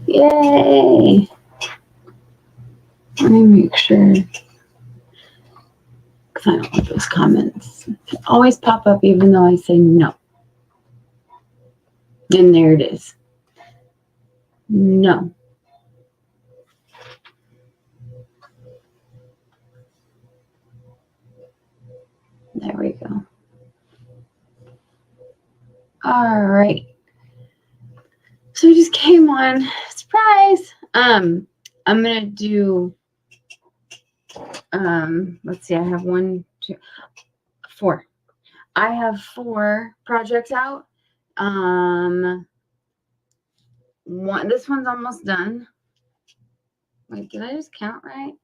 Yay! Let me make sure. Because I don't want those comments to always pop up even though I say no. And there it is. No. There we go. All right. So I just came on. Surprise. I'm gonna do let's see, I have 1, 2, 4. I have 4 projects out. This one's almost done. Wait, did I just count right?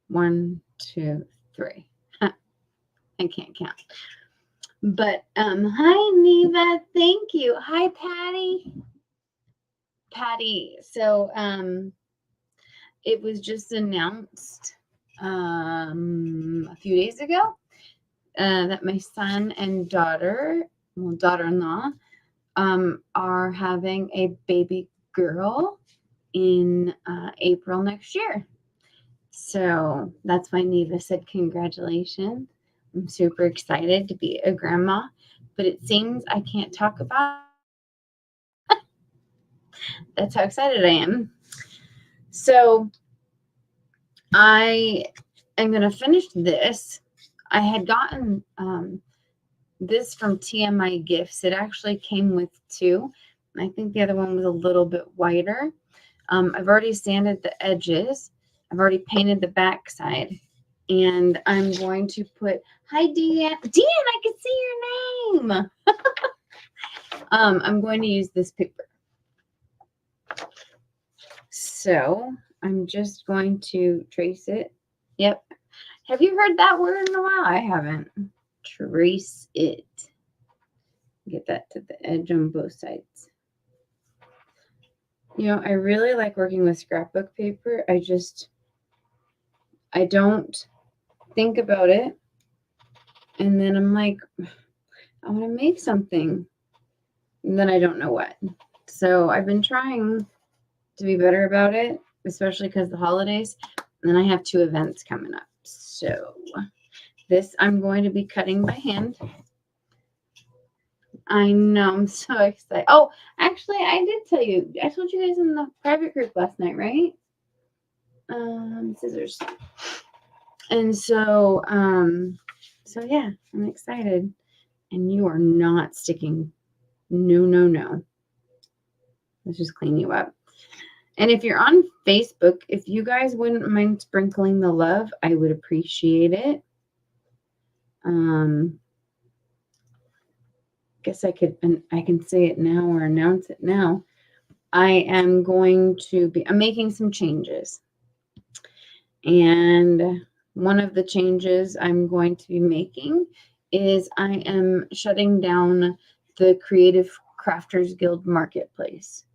1, 2, 3. I can't count. But hi Neva, thank you. Hi Patty. So it was just announced a few days ago that my son and daughter-in-law, are having a baby girl in April next year. So that's why Neva said congratulations. I'm super excited to be a grandma, but it seems I can't talk about it. That's how excited I am. So I am going to finish this. I had gotten this from TMI Gifts. It actually came with 2. I think the other one was a little bit whiter. I've already sanded the edges. I've already painted the back side. And I'm going to put, hi, Deanne. Deanne, I can see your name. I'm going to use this paper. So I'm just going to trace it. Yep. Have you heard that word in a while? I haven't. Trace it. Get that to the edge on both sides. You know, I really like working with scrapbook paper. I don't think about it. And then I'm like, I want to make something. And then I don't know what. So I've been trying to be better about it, especially because the holidays. And then I have 2 events coming up. So this I'm going to be cutting by hand. I know, I'm so excited. Oh, actually, I did tell you. I told you guys in the private group last night, right? Scissors. And so yeah, I'm excited. And you are not sticking. No. Let's just clean you up. And if you're on Facebook, if you guys wouldn't mind sprinkling the love, I would appreciate it. Guess I can say it now or announce it now. I'm making some changes. And one of the changes I'm going to be making is I am shutting down the Creative Crafters Guild Marketplace.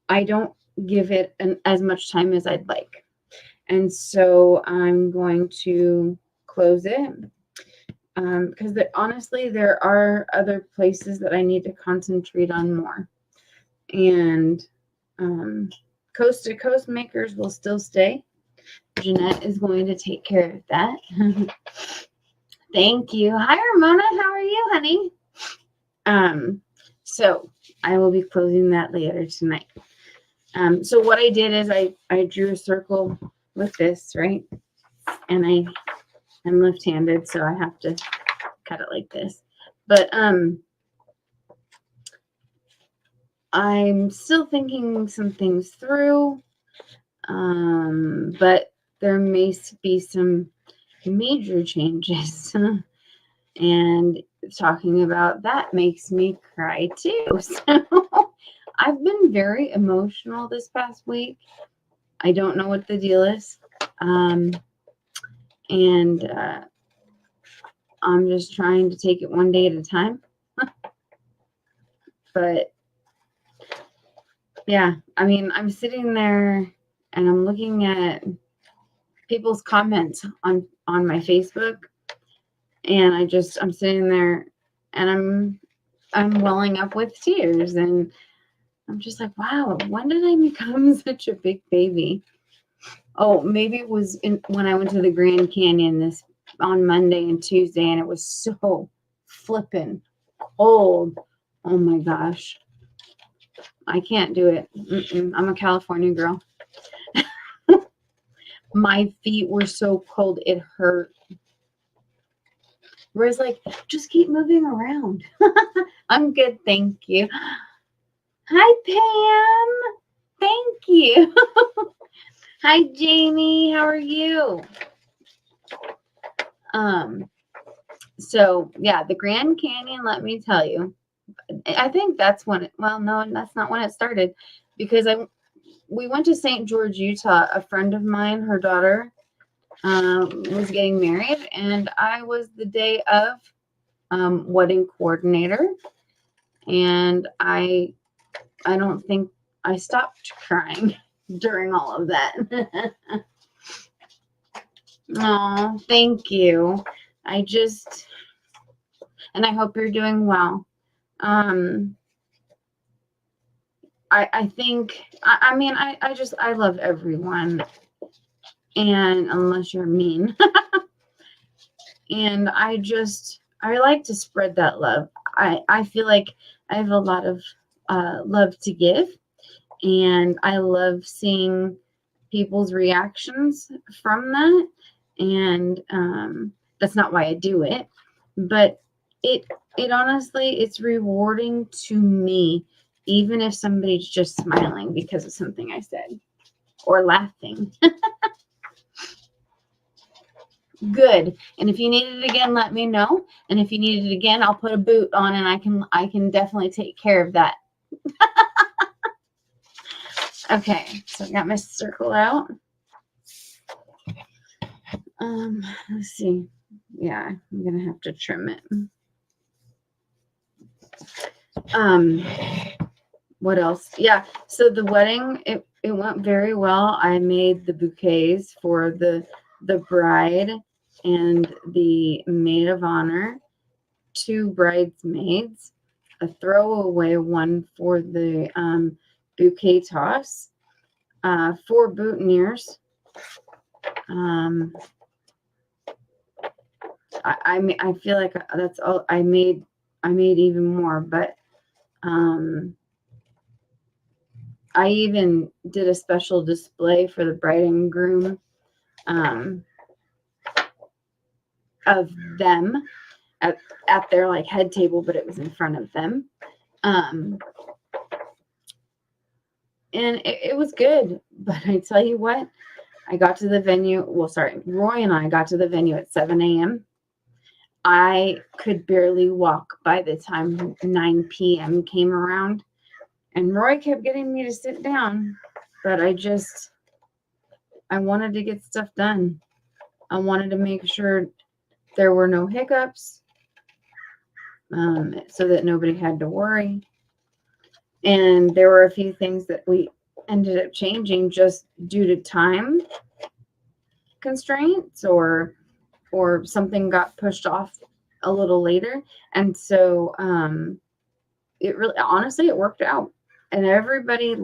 I don't give it as much time as I'd like. And so I'm going to close it. Because honestly, there are other places that I need to concentrate on more. And Coast to Coast Makers will still stay. Jeanette is going to take care of that. Thank you. Hi, Ramona. How are you, honey? So I will be closing that later tonight. So what I did is I drew a circle with this, right? And I'm left-handed, so I have to cut it like this. But I'm still thinking some things through. But there may be some major changes. And talking about that makes me cry too. So I've been very emotional this past week. I don't know what the deal is. And I'm just trying to take it one day at a time. But yeah, I mean, I'm sitting there and I'm looking at people's comments on my Facebook, and I'm sitting there and I'm welling up with tears, and I'm just like, wow, when did I become such a big baby? Oh, maybe it was when I went to the Grand Canyon on Monday and Tuesday, and it was so flippin' cold. Oh my gosh. I can't do it. I'm a California girl. My feet were so cold, it hurt. Whereas, like, just keep moving around. I'm good, thank you. Hi, Pam. Thank you. Hi, Jamie. How are you? So yeah, the Grand Canyon, let me tell you, I think that's when well, no, that's not when it started, because we went to St. George, Utah. A friend of mine, her daughter, was getting married, and I was the day of wedding coordinator, and I don't think I stopped crying during all of that. Oh, thank you. And I hope you're doing well. I think, I mean, I love everyone, and unless you're mean, and I like to spread that love. I feel like I have a lot of love to give, and I love seeing people's reactions from that, and that's not why I do it, but it honestly, it's rewarding to me, even if somebody's just smiling because of something I said or laughing. Good. And if you need it again, let me know. And if you need it again, I'll put a boot on, and I can definitely take care of that. Okay, so I got my circle out. Let's see. Yeah, I'm gonna have to trim it. What else? Yeah, so the wedding, it went very well. I made the bouquets for the bride and the maid of honor, 2 bridesmaids, a throwaway one for the bouquet toss, 4 boutonnieres. I feel like that's all I made. I made even more, but I even did a special display for the bride and groom of them at their like head table, but it was in front of them. And it was good. But I tell you what, I got to the venue. Well, sorry, Roy and I got to the venue at 7 a.m. I could barely walk by the time 9 p.m. came around. And Roy kept getting me to sit down, but I wanted to get stuff done. I wanted to make sure there were no hiccups, so that nobody had to worry. And there were a few things that we ended up changing just due to time constraints, or something got pushed off a little later. And so it really, honestly, it worked out. And everybody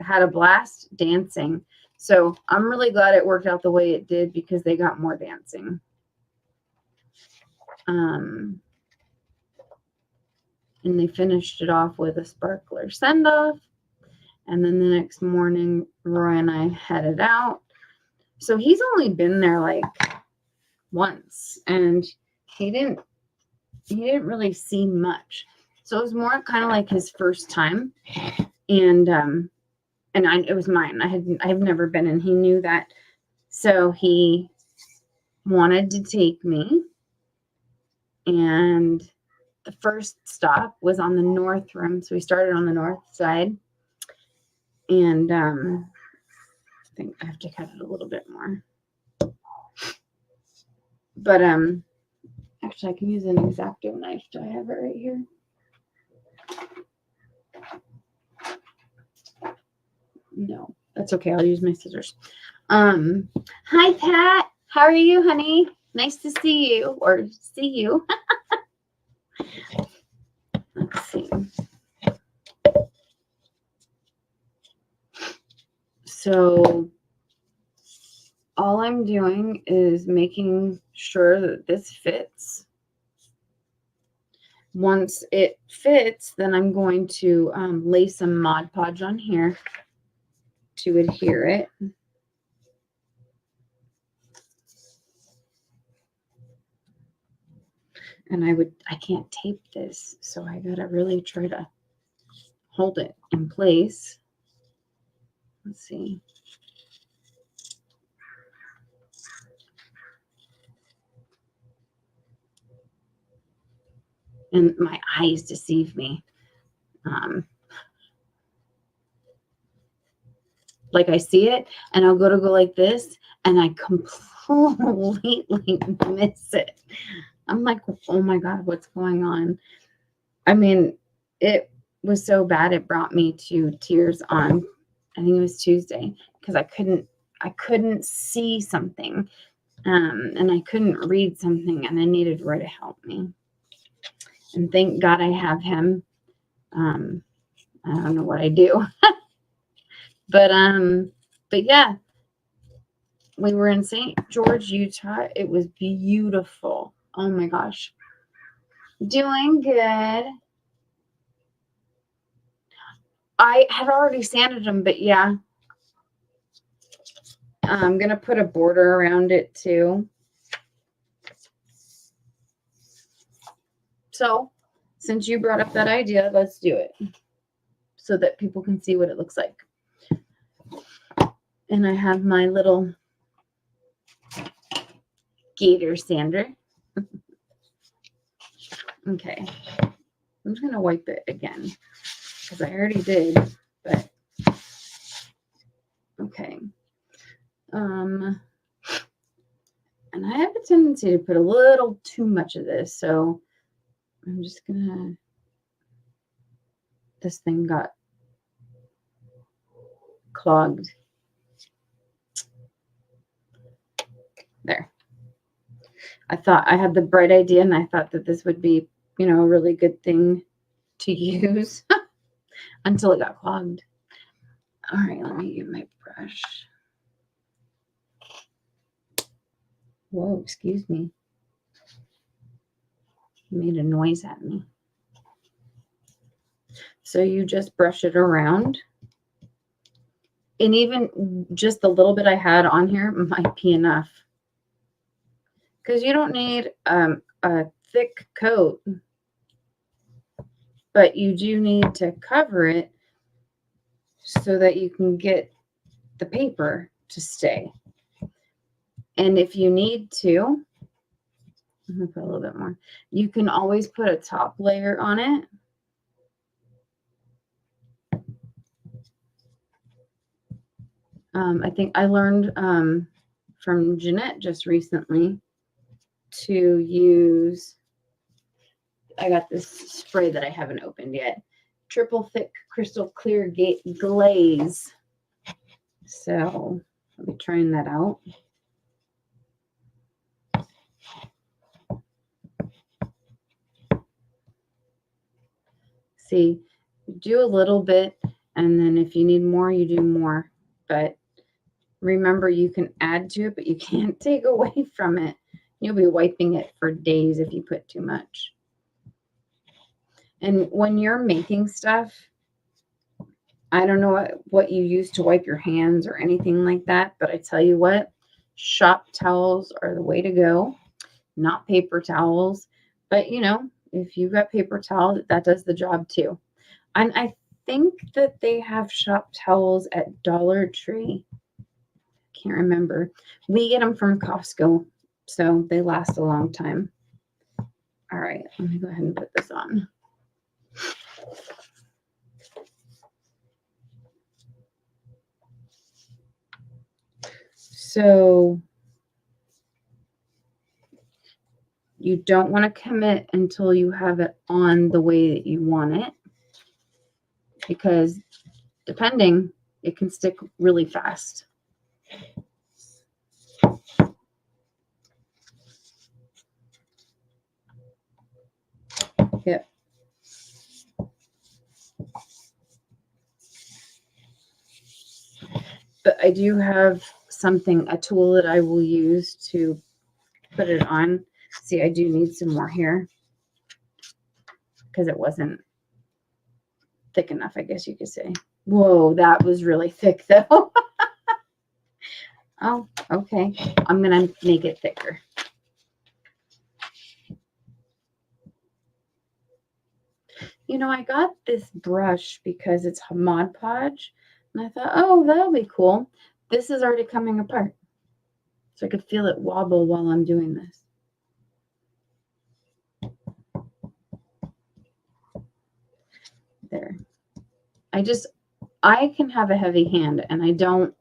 had a blast dancing. So I'm really glad it worked out the way it did, because they got more dancing. And they finished it off with a sparkler send-off. And then the next morning, Roy and I headed out. So he's only been there like once, and he didn't really see much. So it was more kind of like his first time. And it was mine. I've never been, and he knew that. So he wanted to take me, and the first stop was on the north rim. So we started on the north side, and I think I have to cut it a little bit more. But actually, I can use an X-Acto knife. Do I have it right here? No, that's okay. I'll use my scissors. Hi, Pat. How are you, honey? Nice to see you, or see you. Let's So all I'm doing is making sure that this fits. Once it fits, then I'm going to lay some Mod Podge on here to adhere it. And I can't tape this, so I gotta really try to hold it in place. Let's see. And my eyes deceive me. Like I see it and I'll go like this and I completely miss it. I'm like, oh my God, what's going on? I mean, it was so bad it brought me to tears on, I think it was Tuesday, because I couldn't see something. And I couldn't read something and I needed Roy to help me. And thank God I have him. I don't know what I do. but yeah, we were in St. George, Utah. It was beautiful. Oh my gosh. Doing good. I had already sanded them, but yeah. I'm going to put a border around it too. So, since you brought up that idea, let's do it so that people can see what it looks like. And I have my little gator sander. Okay. I'm just going to wipe it again because I already did, but okay. And I have a tendency to put a little too much of this, so I'm just gonna, this thing got clogged. There. I thought I had the bright idea and I thought that this would be, a really good thing to use until it got clogged. All right, let me get my brush. Whoa, excuse me. It made a noise at me. So you just brush it around. And even just the little bit I had on here might be enough. Because you don't need a thick coat. But you do need to cover it so that you can get the paper to stay. And if you need to, I'm going to put a little bit more. You can always put a top layer on it. I think I learned from Jeanette just recently to use, I got this spray that I haven't opened yet. Triple Thick Crystal Clear Glaze. So I'll be trying that out. See, do a little bit, and then if you need more, you do more. But remember, you can add to it, but you can't take away from it. You'll be wiping it for days if you put too much. And when you're making stuff, I don't know what you use to wipe your hands or anything like that, but I tell you what, shop towels are the way to go, not paper towels. But, if you've got paper towels, that does the job too. And I think that they have shop towels at Dollar Tree. Can't remember. We get them from Costco, so they last a long time. All right, let me go ahead and put this on. So you don't want to commit until you have it on the way that you want it, because depending, it can stick really fast. Yep. but I do have a tool that I will use to put it on. See, I do need some more here because it wasn't thick enough, I guess you could say. Whoa, that was really thick though. Oh, okay. I'm going to make it thicker. You know, I got this brush because it's Mod Podge, and I thought, oh, that'll be cool. This is already coming apart, so I could feel it wobble while I'm doing this. There. I can have a heavy hand, and I don't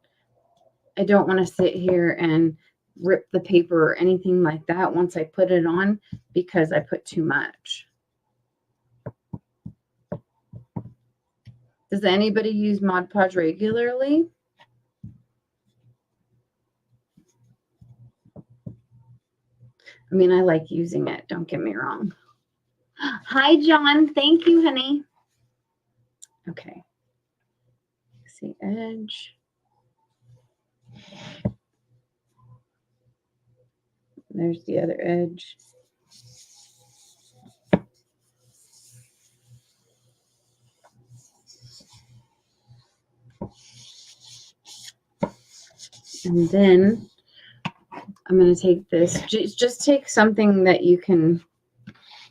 want to sit here and rip the paper or anything like that once I put it on because I put too much. Does anybody use Mod Podge regularly? I mean, I like using it. Don't get me wrong. Hi, John. Thank you, honey. Okay. See, edge. There's the other edge. And then I'm going to take this. Just take something that you can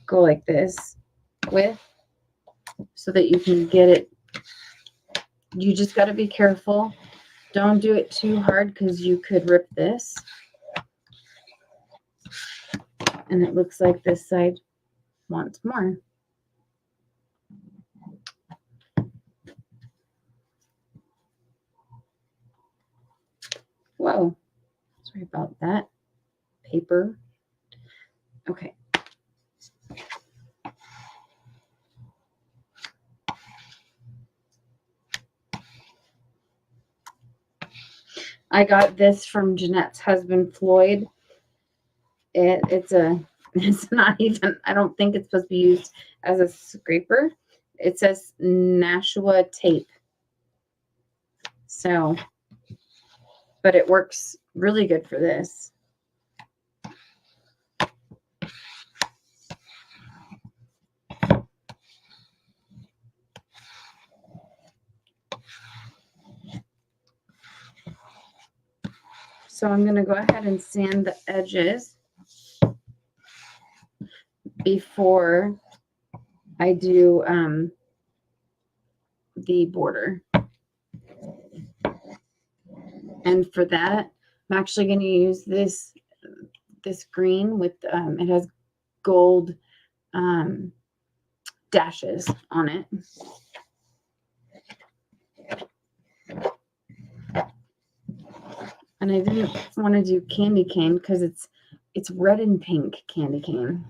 go like this with so that you can get it. You just got to be careful. Don't do it too hard because you could rip this. And it looks like this side wants more. Whoa. Sorry about that. Paper. Okay. I got this from Jeanette's husband, Floyd. It's not even, I don't think it's supposed to be used as a scraper. It says Nashua tape. So, but it works really good for this. So I'm going to go ahead and sand the edges before I do the border. And for that, I'm actually going to use this green with, it has gold dashes on it. And I didn't want to do candy cane because it's red and pink candy cane.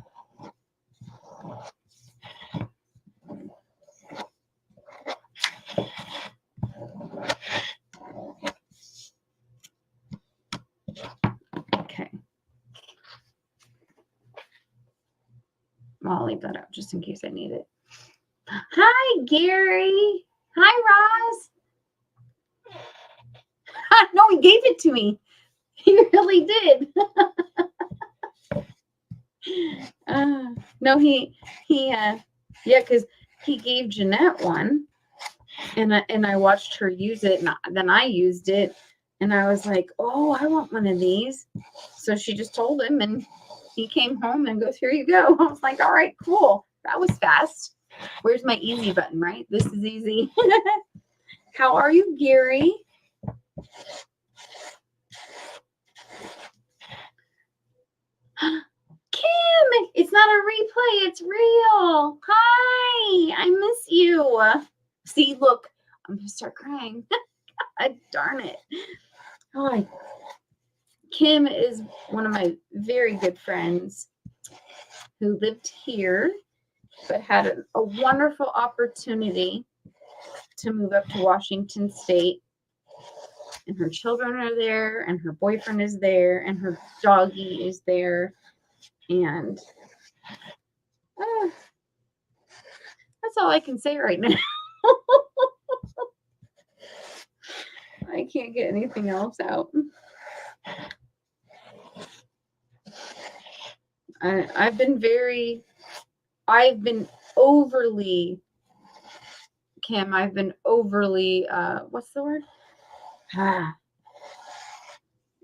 Okay. I'll leave that out just in case I need it. Hi, Gary. Hi, Roz. No, he gave it to me. He really did. No, yeah, because he gave Jeanette one, and I watched her use it, and then I used it, and I was like, oh, I want one of these. So she just told him, and he came home and goes, here you go. I was like, all right, cool. That was fast. Where's my easy button, right? This is easy. How are you, Gary? Kim, it's not a replay. It's real. Hi, I miss you. See, look, I'm going to start crying. Darn it. Oh, Kim is one of my very good friends who lived here, but had a wonderful opportunity to move up to Washington State. And her children are there, and her boyfriend is there, and her doggie is there. And that's all I can say right now. I can't get anything else out. I've been overly, Kim, I've been overly, what's the word?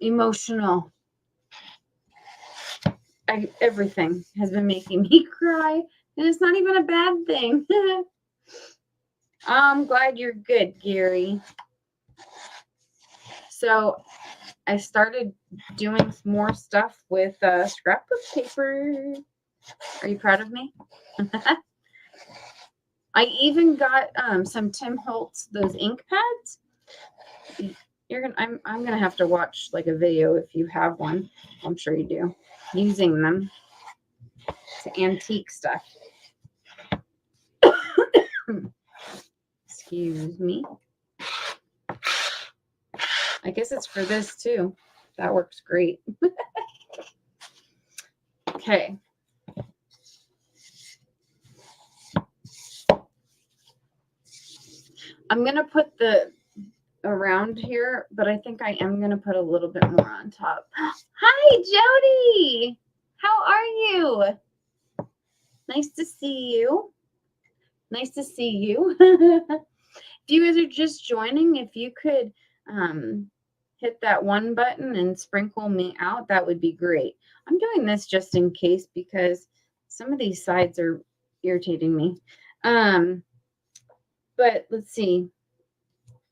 Emotional. Everything has been making me cry, and it's not even a bad thing. I'm glad you're good, Gary. So I started doing more stuff with scrapbook paper. Are you proud of me? I even got some Tim Holtz, those ink pads. I'm gonna have to watch like a video if you have one. I'm sure you do. Using them to antique stuff. Excuse me. I guess it's for this too. That works great. Okay. I'm going to put the around here, but I think I am going to put a little bit more on top. Hi, Jody. How are you? Nice to see you. Nice to see you. If you guys are just joining, if you could hit that one button and sprinkle me out, that would be great. I'm doing this just in case because some of these sides are irritating me. But let's see.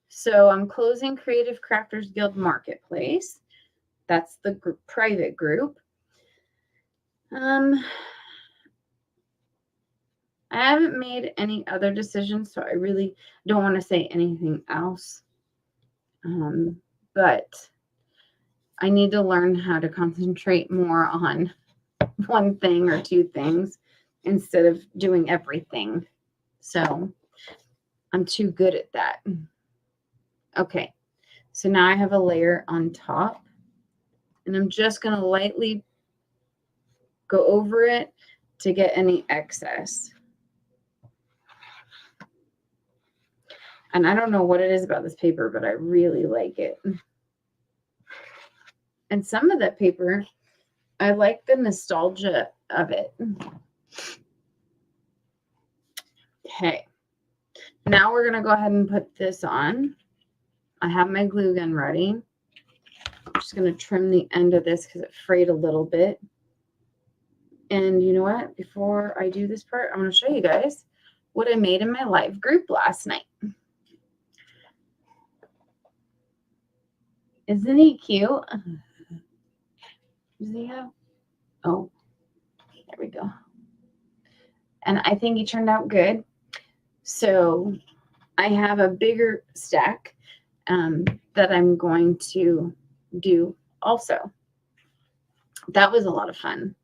So I'm closing Creative Crafters Guild Marketplace. That's the private group. I haven't made any other decisions, so I really don't want to say anything else. But I need to learn how to concentrate more on one thing or two things instead of doing everything. So I'm too good at that. Okay, so now I have a layer on top, and I'm just going to lightly go over it to get any excess. And I don't know what it is about this paper, but I really like it. And some of that paper, I like the nostalgia of it. Okay. Now we're going to go ahead and put this on. I have my glue gun ready. I'm just going to trim the end of this because it frayed a little bit. And you know what? Before I do this part, I'm going to show you guys what I made in my live group last night. Isn't he cute? Does he have? Oh, there we go. And I think he turned out good. So I have a bigger stack that I'm going to do also. That was a lot of fun.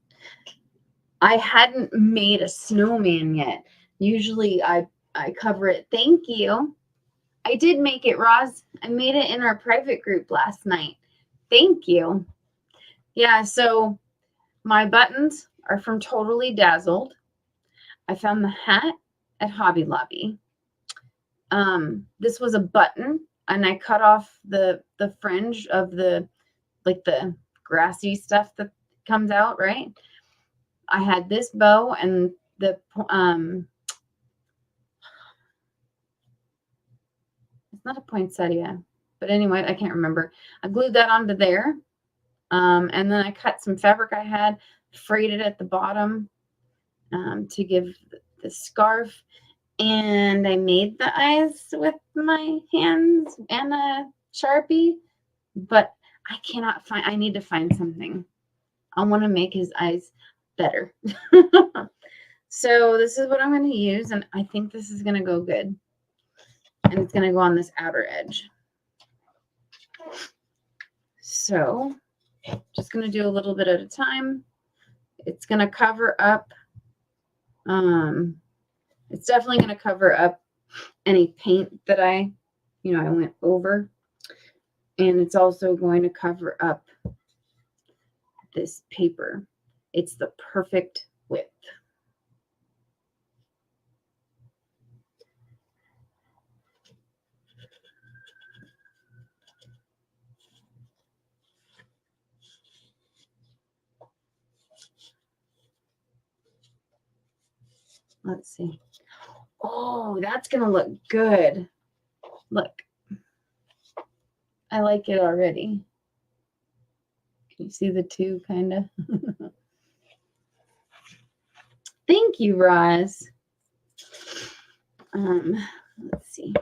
I hadn't made a snowman yet. Usually I cover it. Thank you. I did make it, Roz. I made it in our private group last night. Thank you. Yeah, so my buttons are from Totally Dazzled. I found the hat at Hobby Lobby. This was a button, and I cut off the fringe of the grassy stuff that comes out, right? I had this bow and the it's not a poinsettia, but anyway, I can't remember. I glued that onto there. And then I cut some fabric I had, frayed it at the bottom to give the scarf. And I made the eyes with my hands and a Sharpie, but I cannot find, I need to find something. I want to make his eyes better. So this is what I'm going to use, and I think this is going to go good. And it's going to go on this outer edge. So just going to do a little bit at a time. It's going to cover up, it's definitely going to cover up any paint that I went over. And it's also going to cover up this paper. It's the perfect width. Let's see. Oh, that's going to look good. Look. I like it already. Can you see the two kind of? Thank you, Roz. Let's see.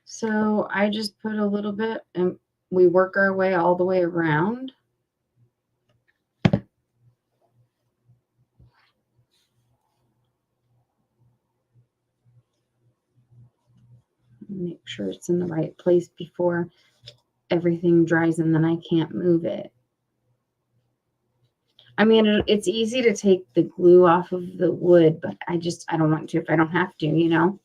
So I just put a little bit and we work our way all the way around. Make sure it's in the right place before everything dries and then I can't move it. I mean, it's easy to take the glue off of the wood, but I don't want to if I don't have to, you know.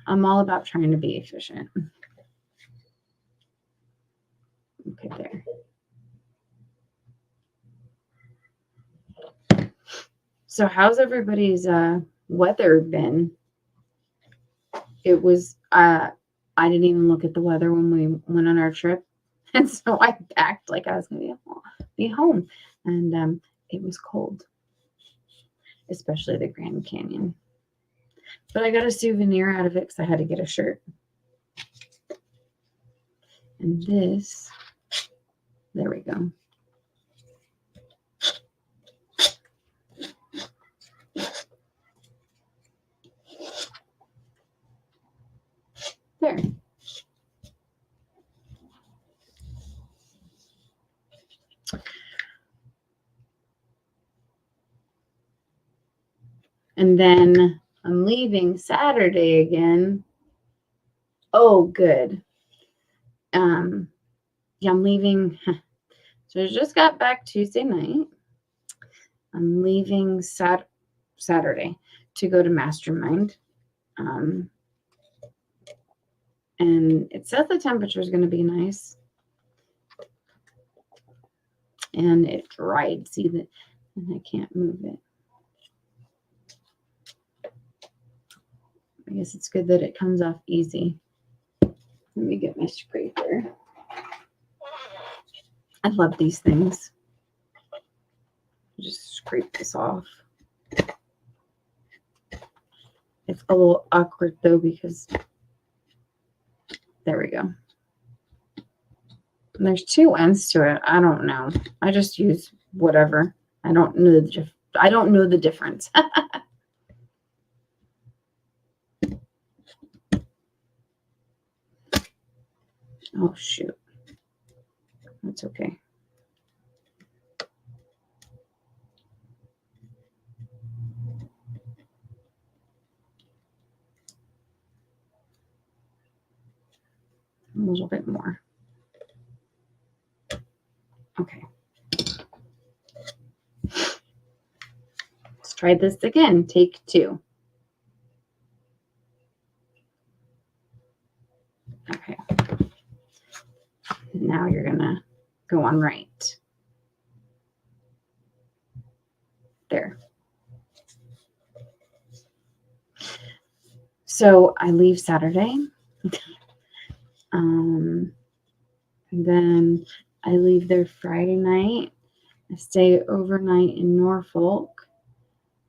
I'm all about trying to be efficient. Okay, there. So how's everybody's weather been? It was, I didn't even look at the weather when we went on our trip. And so I packed like I was going to be home. And it was cold, especially the Grand Canyon. But I got a souvenir out of it because I had to get a shirt. And this, there we go. There. And then I'm leaving Saturday again. Oh, good. Yeah, I'm leaving. So I just got back Tuesday night. I'm leaving Saturday to go to Mastermind. And it says the temperature is going to be nice. And it dried. See that? And I can't move it. I guess it's good that it comes off easy. Let me get my scraper. I love these things. Just scrape this off. It's a little awkward though because there we go. And there's two ends to it. I don't know. I just use whatever. I don't know the difference. Oh shoot. That's okay. A little bit more. Okay. Let's try this again. Take 2. Okay. Now you're going to go on right. There. So I leave Saturday. And then I leave there Friday night. I stay overnight in Norfolk.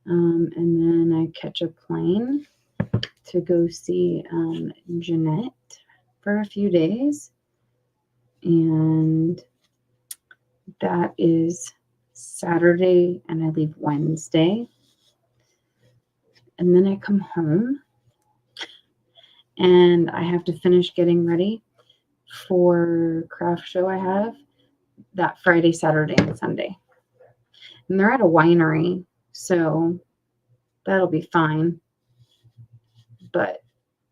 And then I catch a plane to go see Jeanette for a few days. And that is Saturday, and I leave Wednesday. And then I come home, and I have to finish getting ready for craft show I have that Friday, Saturday, and Sunday. And they're at a winery, so that'll be fine. But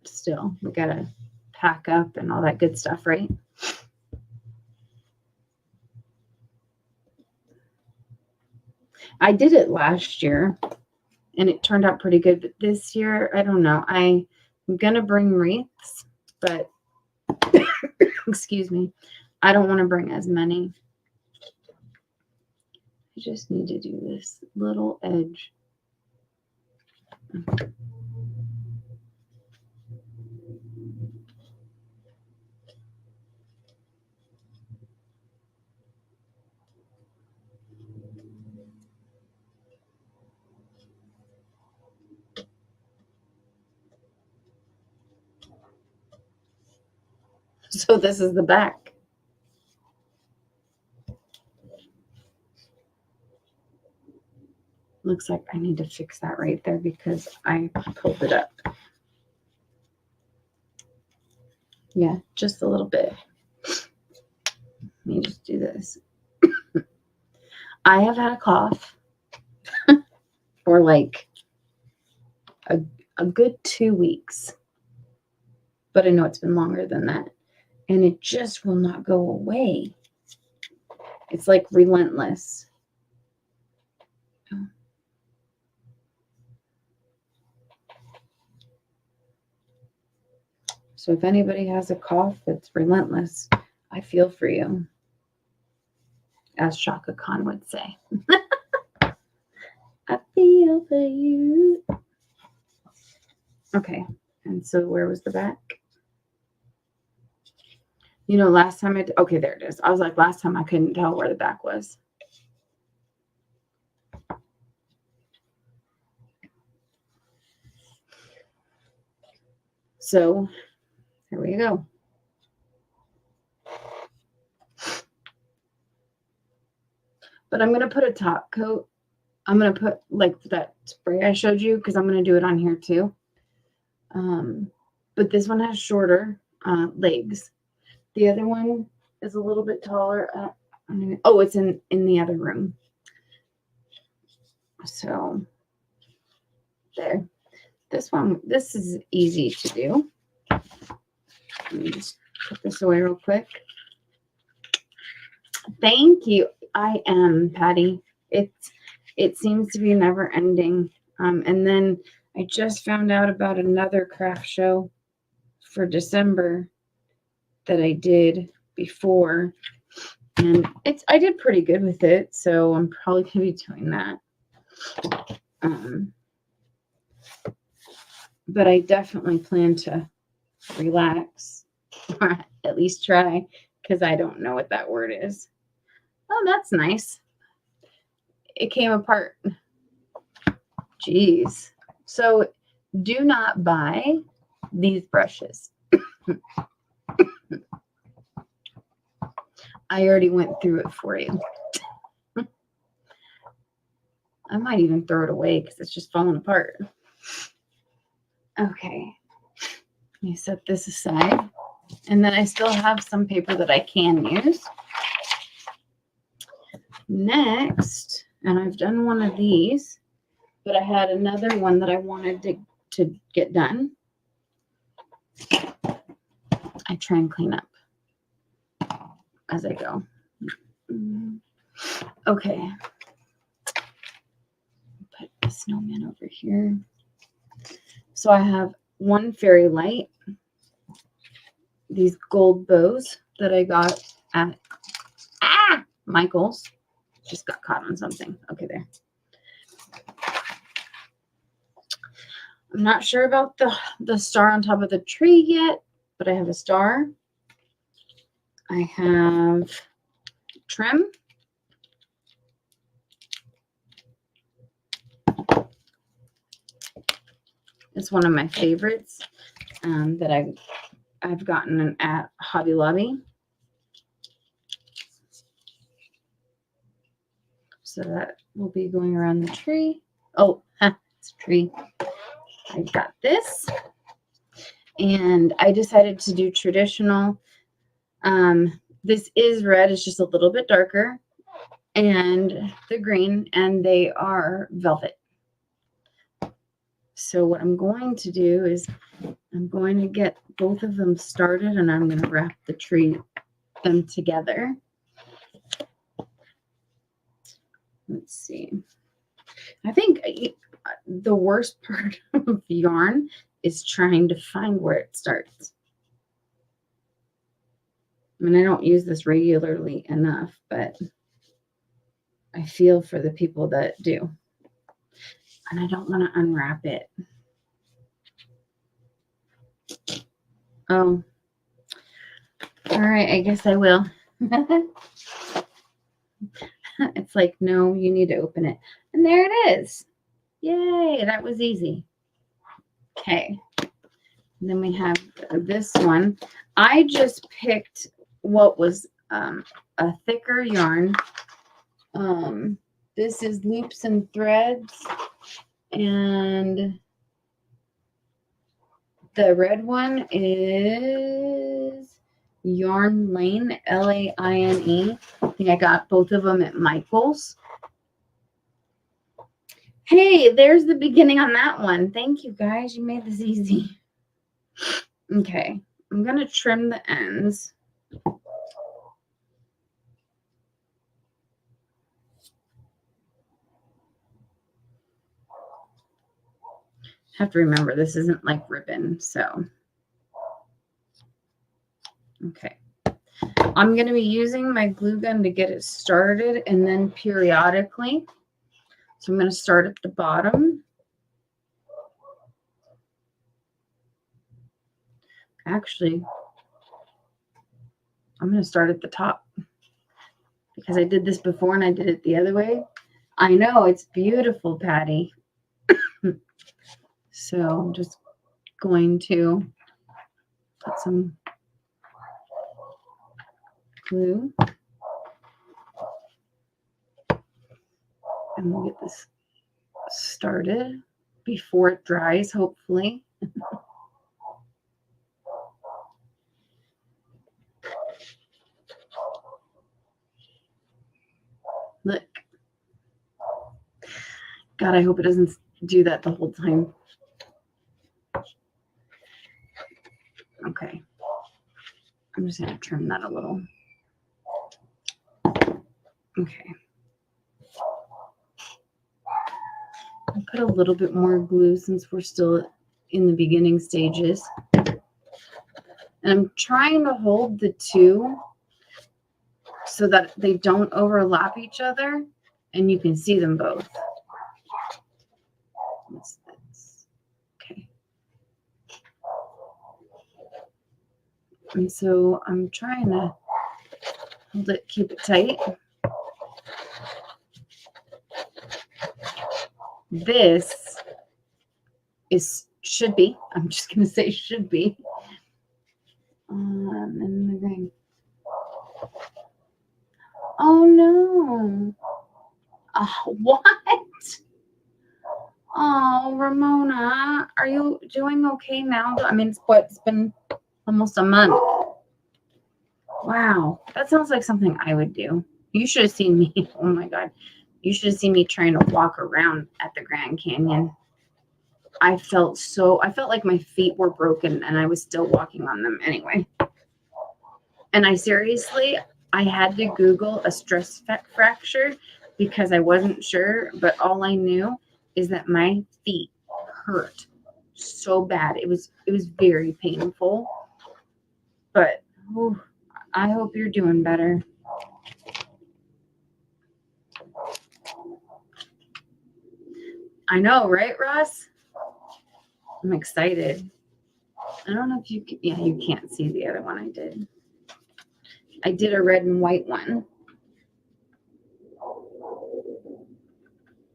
still, we gotta pack up and all that good stuff, right? I did it last year, and it turned out pretty good. But this year, I don't know. I'm gonna bring wreaths, but excuse me, I don't want to bring as many. I just need to do this little edge. So this is the back. Looks like I need to fix that right there because I pulled it up. Yeah, just a little bit. Let me just do this. I have had a cough for like a good 2 weeks, but I know it's been longer than that, and it just will not go away. It's like relentless. So if anybody has a cough that's relentless, I feel for you, as Shaka Khan would say. I feel for you. Okay, and so where was the back? You know, last time okay, there it is. I was like, last time I couldn't tell where the back was. So here we go. But I'm going to put a top coat. I'm going to put like that spray I showed you because I'm going to do it on here too. But this one has shorter legs. The other one is a little bit taller. Oh, it's in the other room. So there. This is easy to do. Let me just put this away real quick. Thank you. I am, Patty. It seems to be never ending. And then I just found out about another craft show for December that I did before, and I did pretty good with it, so I'm probably gonna be doing that. But I definitely plan to relax, or at least try, because I don't know what that word is. Oh, that's nice. It came apart. Jeez. So do not buy these brushes. I already went through it for you. I might even throw it away because it's just falling apart. Okay. Let me set this aside. And then I still have some paper that I can use. Next, and I've done one of these, but I had another one that I wanted to get done. I try and clean up as I go. Okay. Put the snowman over here. So I have one fairy light, these gold bows that I got at Michael's. Just got caught on something. Okay, there. I'm not sure about the star on top of the tree yet, but I have a star. I have trim. It's one of my favorites that I've gotten at Hobby Lobby. So that will be going around the tree. Oh, it's a tree. I've got this. And I decided to do traditional. This is red. It's just a little bit darker. And the green. And they are velvet. So what I'm going to do is I'm going to get both of them started. And I'm going to wrap them together. Let's see. I think the worst part of yarn is trying to find where it starts. I mean, I don't use this regularly enough, but I feel for the people that do. And I don't want to unwrap it. Oh. All right, I guess I will. It's like, no, you need to open it. And there it is. Yay, that was easy. Okay. And then we have this one. I just picked what was a thicker yarn. This is Loops and Threads, and the red one is Yarn Lane, Laine. I think I got both of them at Michael's. Hey, there's the beginning on that one. Thank you, guys. You made this easy. Okay, I'm going to trim the ends. Have to remember this isn't like ribbon, so okay. I'm going to be using my glue gun to get it started, and then periodically. So I'm going to start at the bottom. Actually, I'm going to start at the top because I did this before and I did it the other way. I know, it's beautiful, Patty. So I'm just going to put some glue. And we'll get this started before it dries, hopefully. Look. God, I hope it doesn't do that the whole time. Okay. I'm just going to trim that a little. Okay. I'll put a little bit more glue since we're still in the beginning stages. And I'm trying to hold the two so that they don't overlap each other and you can see them both. What's this? Okay. And so I'm trying to hold it, keep it tight. This should be, I'm just going to say should be. And the ring. Oh no. What? Oh, Ramona, are you doing okay now? I mean, it's been almost a month. Wow, that sounds like something I would do. You should have seen me. Oh my God. You should have seen me trying to walk around at the Grand Canyon. I felt like my feet were broken and I was still walking on them anyway. And I had to Google a stress fracture because I wasn't sure, but all I knew is that my feet hurt so bad. It was very painful. But I hope you're doing better. I know, right, Ross? I'm excited. I don't know if you can, yeah, you can't see the other one I did. I did a red and white one.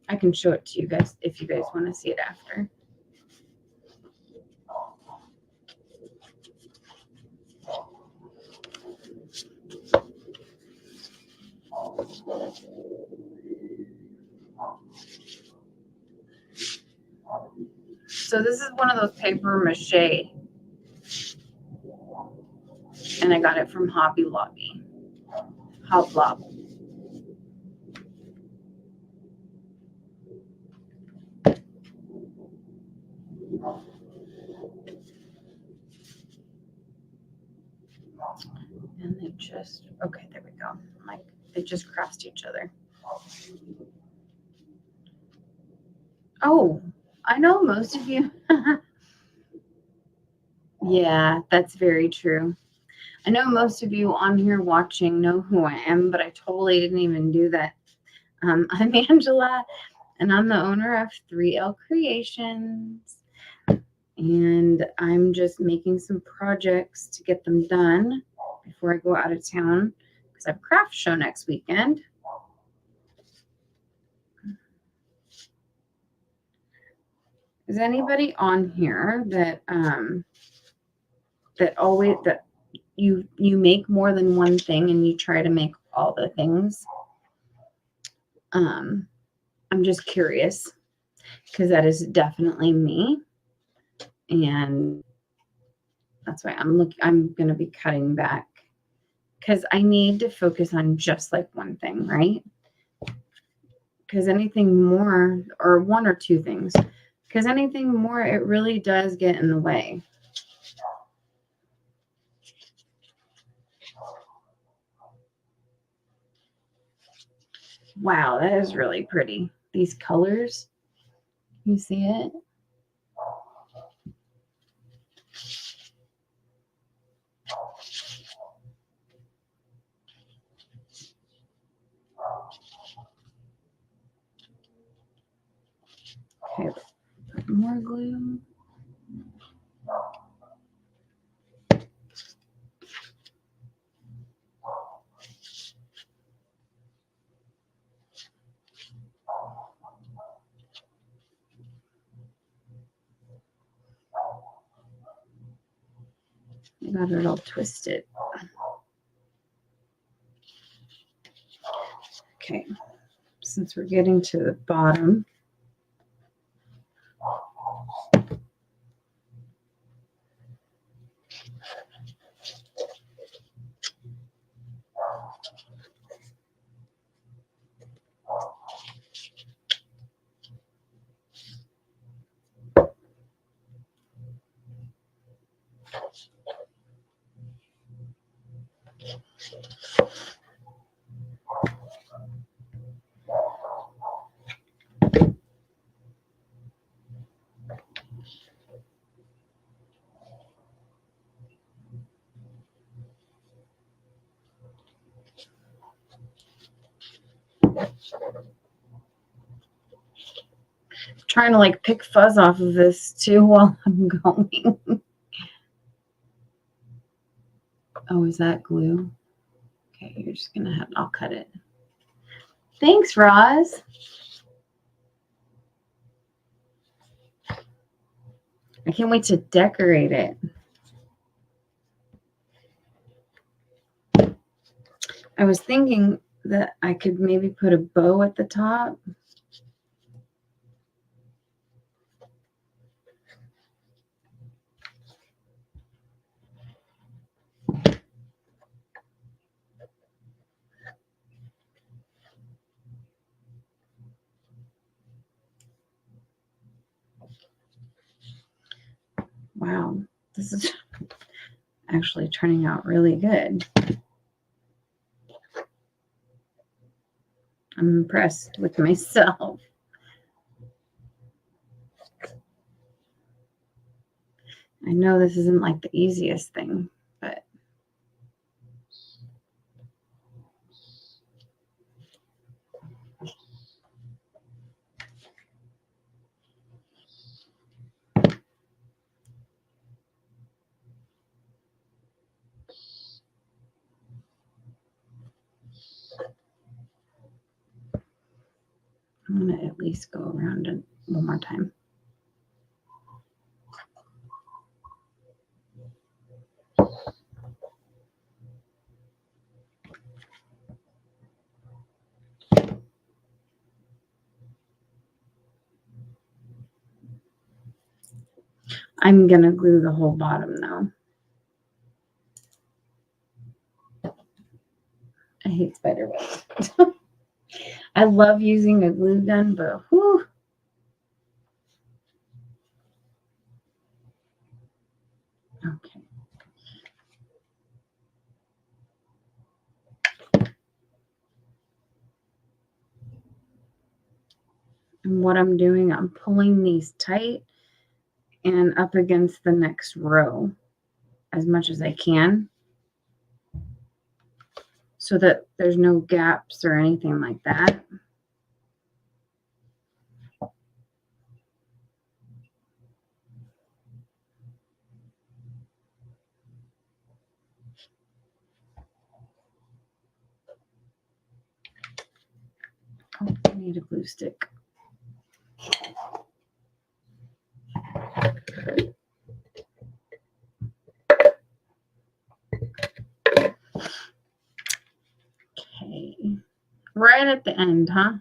I can show it to you guys if you guys want to see it after. So this is one of those paper mache. And I got it from Hobby Lobby. Hoblob. And they just, okay, there we go. Like, they just crossed each other. Oh, I know most of you. Yeah, that's very true. I know most of you on here watching know who I am, but I totally didn't even do that. I'm Angela, and I'm the owner of 3L Creations. And I'm just making some projects to get them done before I go out of town because I have a craft show next weekend. Is anybody on here that that you make more than one thing and you try to make all the things? I'm just curious because that is definitely me, and that's why I'm going to be cutting back because I need to focus on just like one thing, right? Because anything more, or one or two things, because anything more, it really does get in the way. Wow, that is really pretty. These colors, you see it? Okay, more glue. I got it all twisted. Okay, since we're getting to the bottom, trying to like pick fuzz off of this too while I'm going. Oh, is that glue? Okay, you're just gonna have, I'll cut it. Thanks, Roz. I can't wait to decorate it. I was thinking that I could maybe put a bow at the top. Wow, this is actually turning out really good. I'm impressed with myself. I know this isn't like the easiest thing, but I'm going to at least go around it one more time. I'm going to glue the whole bottom now. I hate spider webs. I love using a glue gun, but whew. Okay. And what I'm doing, I'm pulling these tight and up against the next row as much as I can so that there's no gaps or anything like that. Oh, I need a glue stick. Right at the end, huh?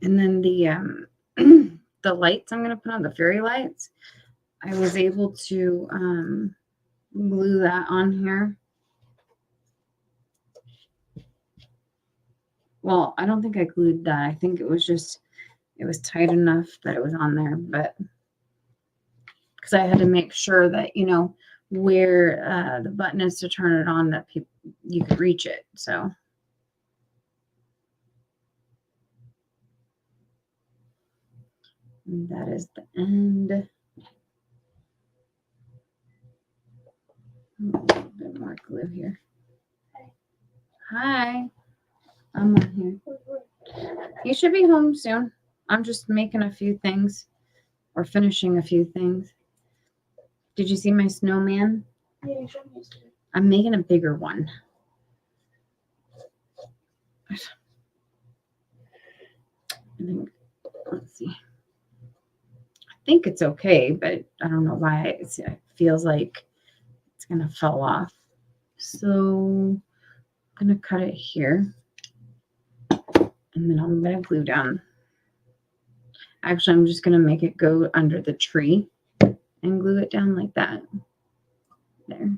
And then the the lights I'm going to put on, the fairy lights, I was able to glue that on here. Well, I don't think I glued that. I think it was just, it was tight enough that it was on there, but because I had to make sure that, you know, where the button is to turn it on, that you could reach it. So and that is the end. A little bit more glue here. Hi, I'm on here. You should be home soon. I'm just making a few things or finishing a few things. Did you see my snowman? Yeah, you showed me yesterday. I'm making a bigger one. I think, let's see. I think it's okay, but I don't know why it feels like it's going to fall off. So I'm going to cut it here. And then I'm going to glue down. Actually, I'm just going to make it go under the tree and glue it down like that. There.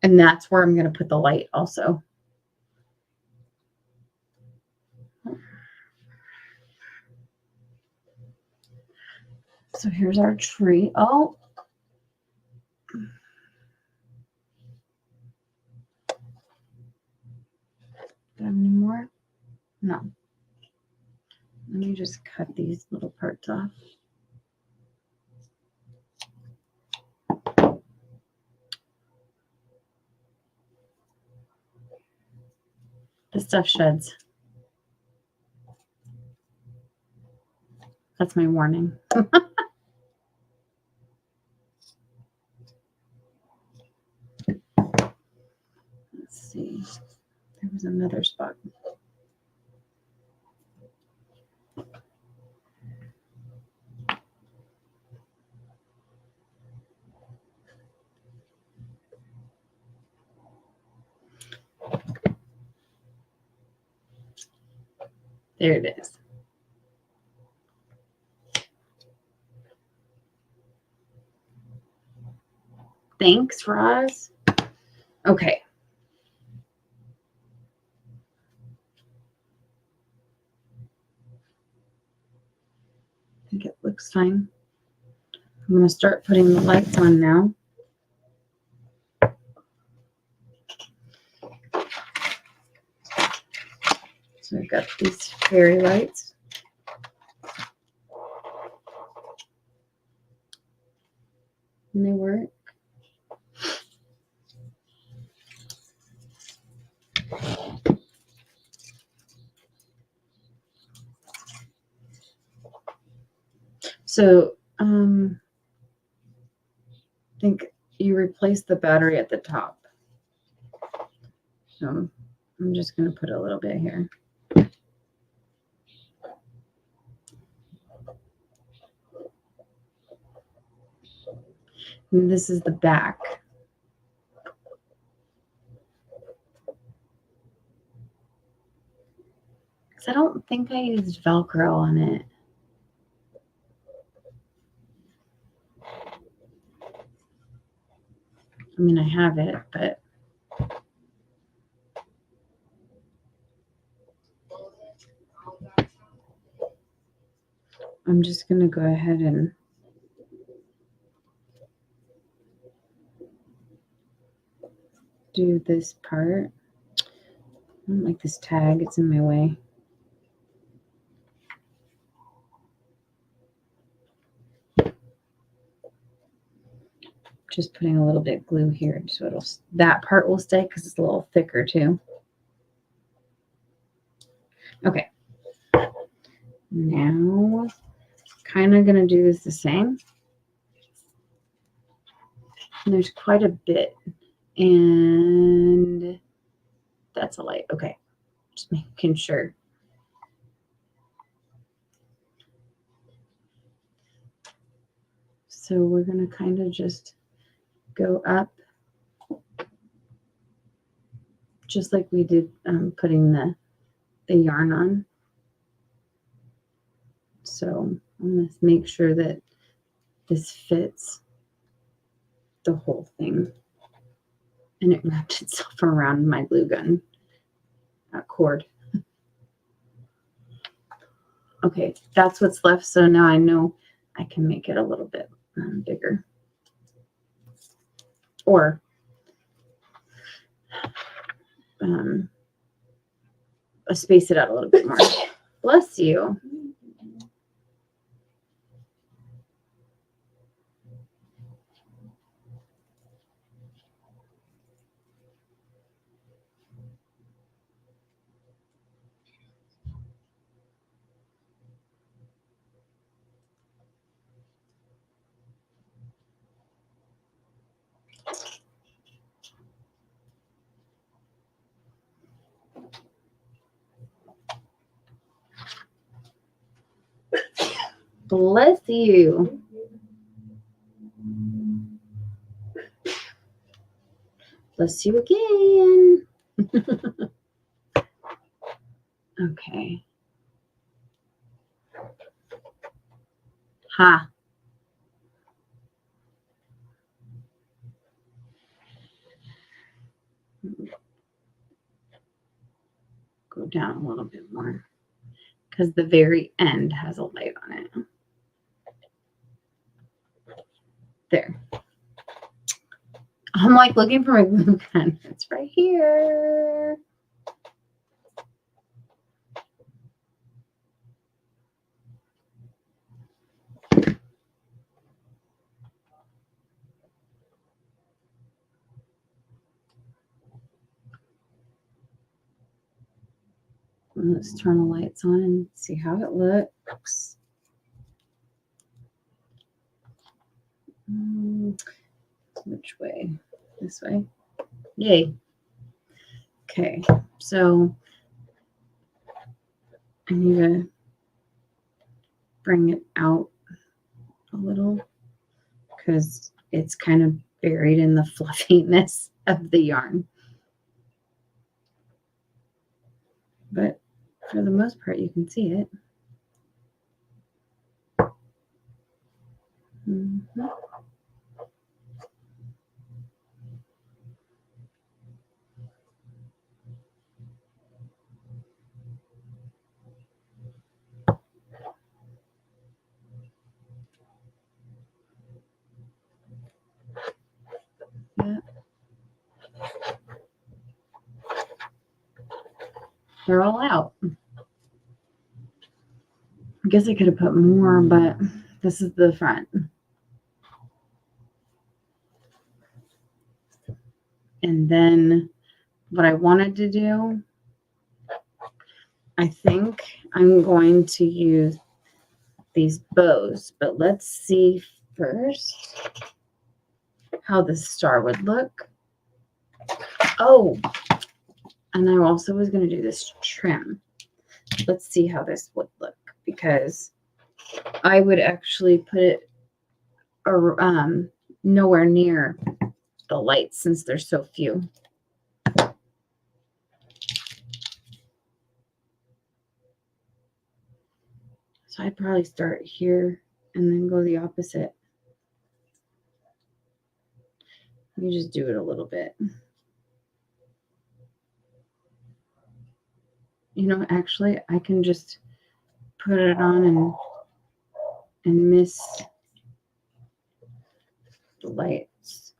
And that's where I'm going to put the light also. So here's our tree. Oh. Do I have any more? No. Let me just cut these little parts off. This stuff sheds. That's my warning. Let's see. There was another spot. There it is. Thanks, Roz. Okay. I think it looks fine. I'm going to start putting the lights on now. So I've got these fairy lights. And they work. So I think you replace the battery at the top. So I'm just going to put a little bit here. And this is the back. Because I don't think I used Velcro on it. I mean, I have it, but I'm just going to go ahead and do this part. I don't like this tag. It's in my way. Just putting a little bit of glue here so that part will stay because it's a little thicker too. Okay. Now, kind of going to do this the same. And there's quite a bit And that's a light. Okay. Just making sure. So we're going to kind of just go up just like we did putting the yarn on. So I'm going to make sure that this fits the whole thing. And it wrapped itself around my glue gun cord. Okay, that's what's left. So now I know I can make it a little bit bigger. Or space it out a little bit more. Bless you. Bless you. Bless you again. Okay. Ha. Go down a little bit more because the very end has a light on it. There. I'm like looking for my glue gun. It's right here. Let's turn the lights on and see how it looks. Which way? This way? Yay. Okay, so I need to bring it out a little because it's kind of buried in the fluffiness of the yarn. But for the most part, you can see it. Mm-hmm. Yeah. They're all out. I guess I could have put more, but this is the front. And then what I wanted to do, I think I'm going to use these bows, but let's see first how the star would look. Oh, and I also was going to do this trim. Let's see how this would look, because I would actually put it nowhere near the lights since there's so few. So I'd probably start here and then go the opposite. You just do it a little bit. You know, actually, I can just put it on and miss the lights.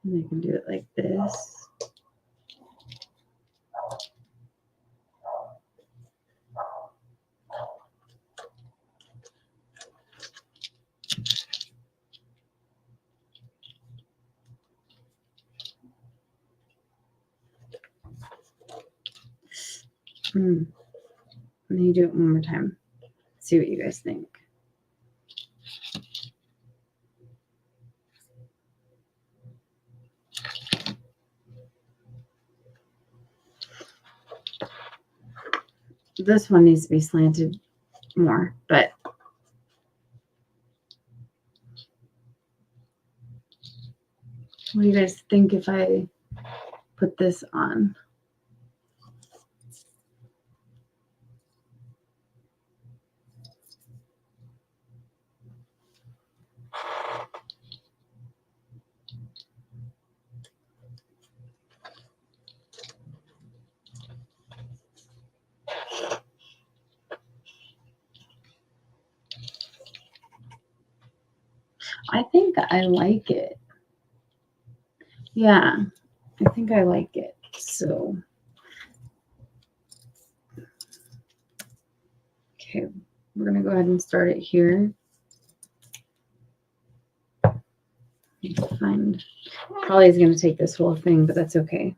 And I can do it like this. Let me do it one more time. See what you guys think. This one needs to be slanted more, but what do you guys think if I put this on? I think I like it. Yeah, I think I like it. So, okay, we're going to go ahead and start it here. Find, probably is going to take this whole thing, but that's okay.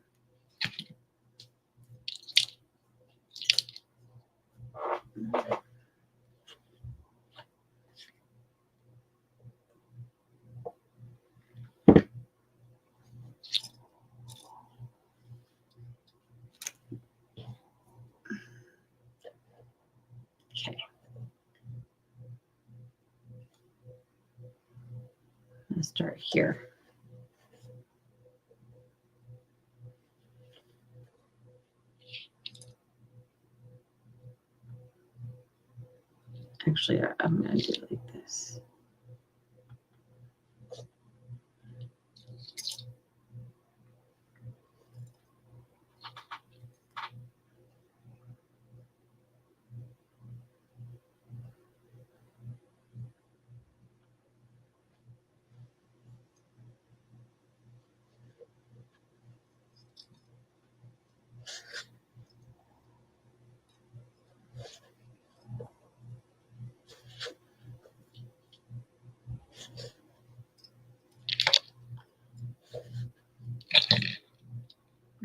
Okay. Let's start here. Actually, I'm going to do it like this.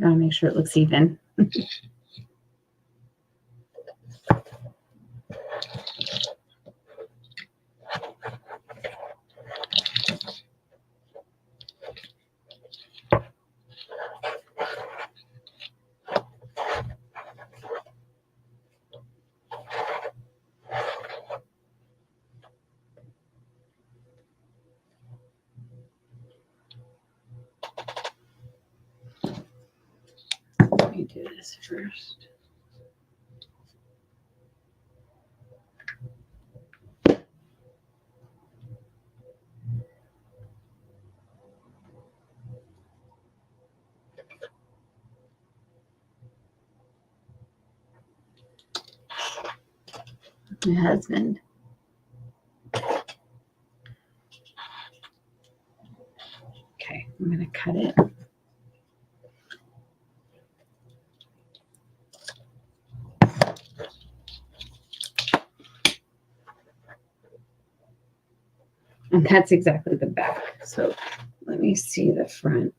Gotta make sure it looks even. Let me do this first. My husband. Okay, I'm going to cut it. And that's exactly the back. So let me see the front.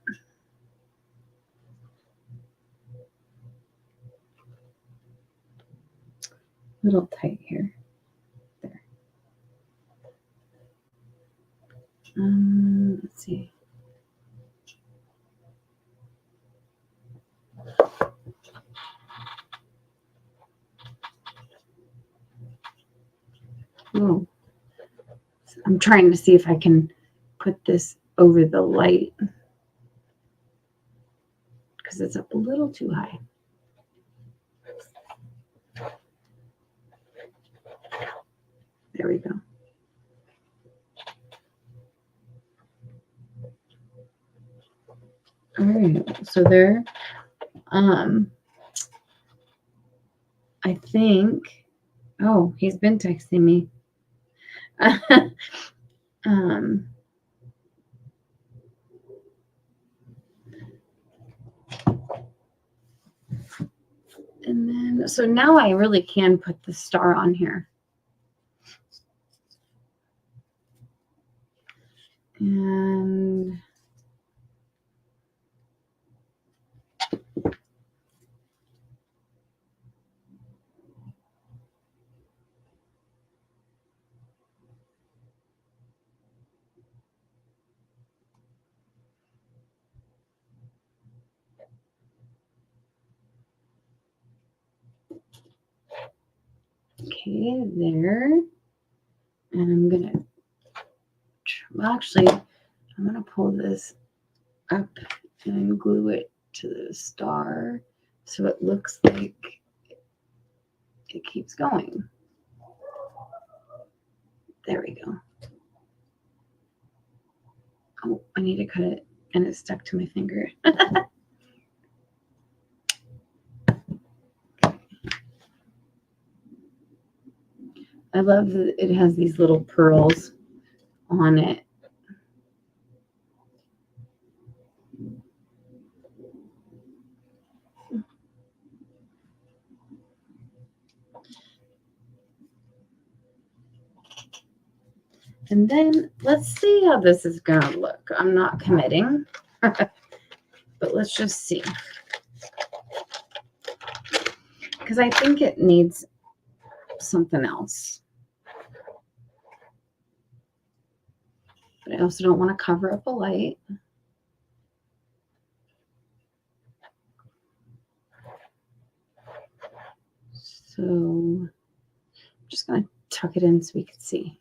A little tight here. There. Let's see. Oh, I'm trying to see if I can put this over the light because it's up a little too high. There we go. All right, so there. I think. Oh, he's been texting me. And then, so now I really can put the star on here. And Okay, there. And I'm going to, well, actually, I'm going to pull this up and glue it to the star so it looks like it keeps going. There we go. Oh, I need to cut it, and it stuck to my finger. I love that it has these little pearls on it. And then let's see how this is going to look. I'm not committing, but let's just see. Because I think it needs something else. But I also don't want to cover up a light. So I'm just going to tuck it in so we can see.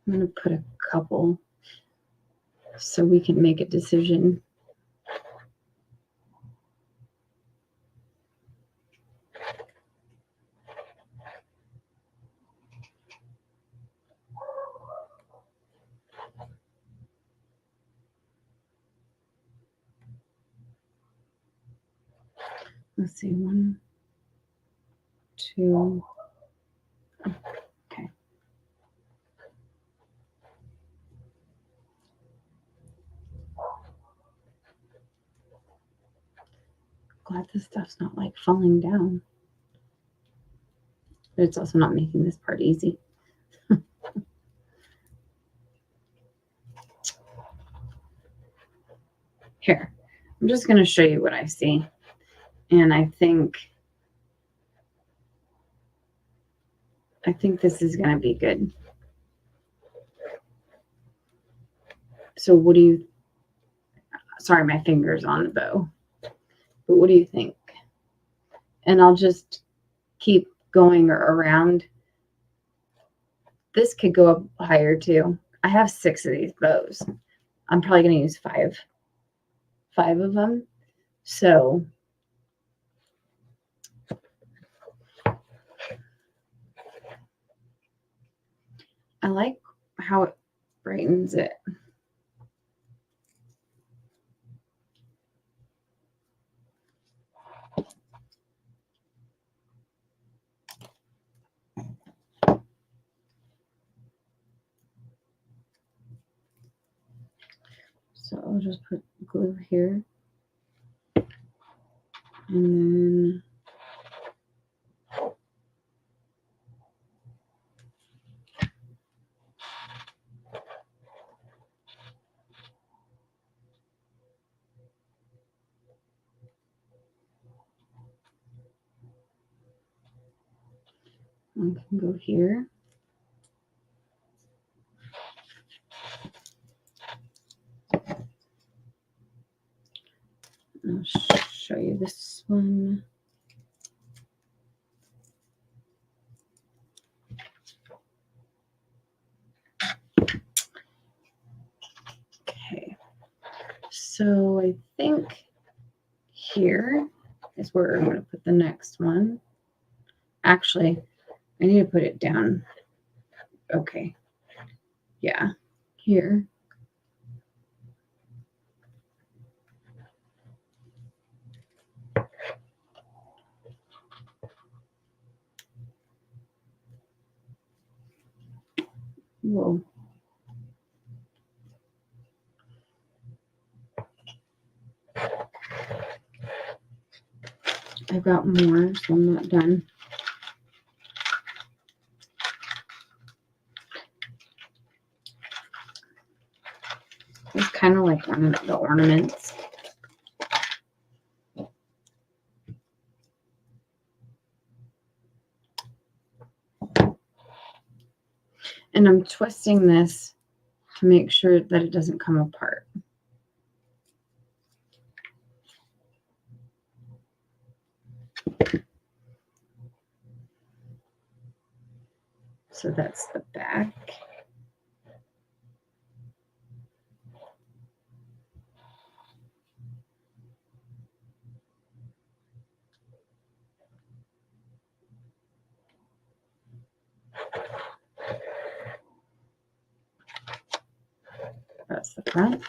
I'm going to put a couple so we can make a decision. Let's see, 1, 2. Okay. Glad this stuff's not like falling down. But it's also not making this part easy. Here, I'm just going to show you what I see. And I think this is going to be good. So what do you, sorry, my finger's on the bow, but what do you think? And I'll just keep going around. This could go up higher too. I have 6 of these bows. I'm probably going to use 5 of them. So I like how it brightens it. So I'll just put glue here. And then I can go here. I'll show you this one. Okay, so I think here is where I'm going to put the next one. Actually, I need to put it down. Okay, yeah, here. Whoa. I've got more, so I'm not done. It's kind of like one of the ornaments. And I'm twisting this to make sure that it doesn't come apart. So that's the back. That's the front.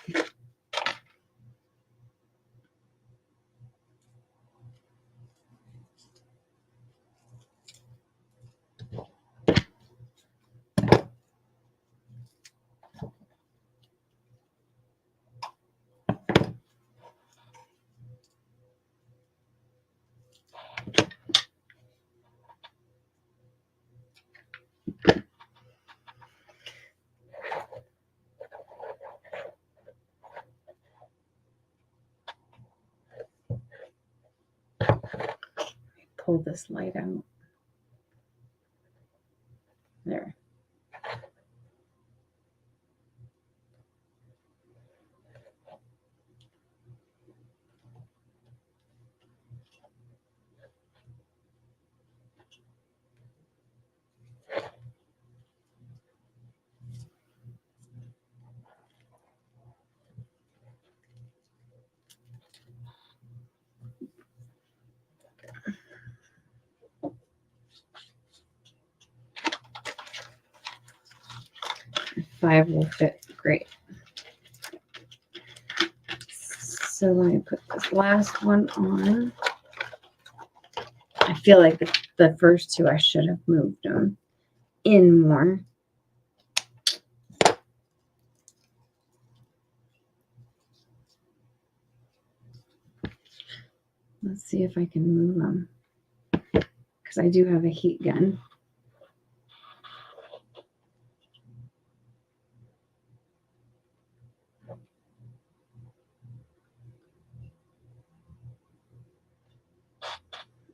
Pull this light out. There. Five will fit great. So let me put this last one on. I feel like the first two I should have moved them in more. Let's see if I can move them because I do have a heat gun.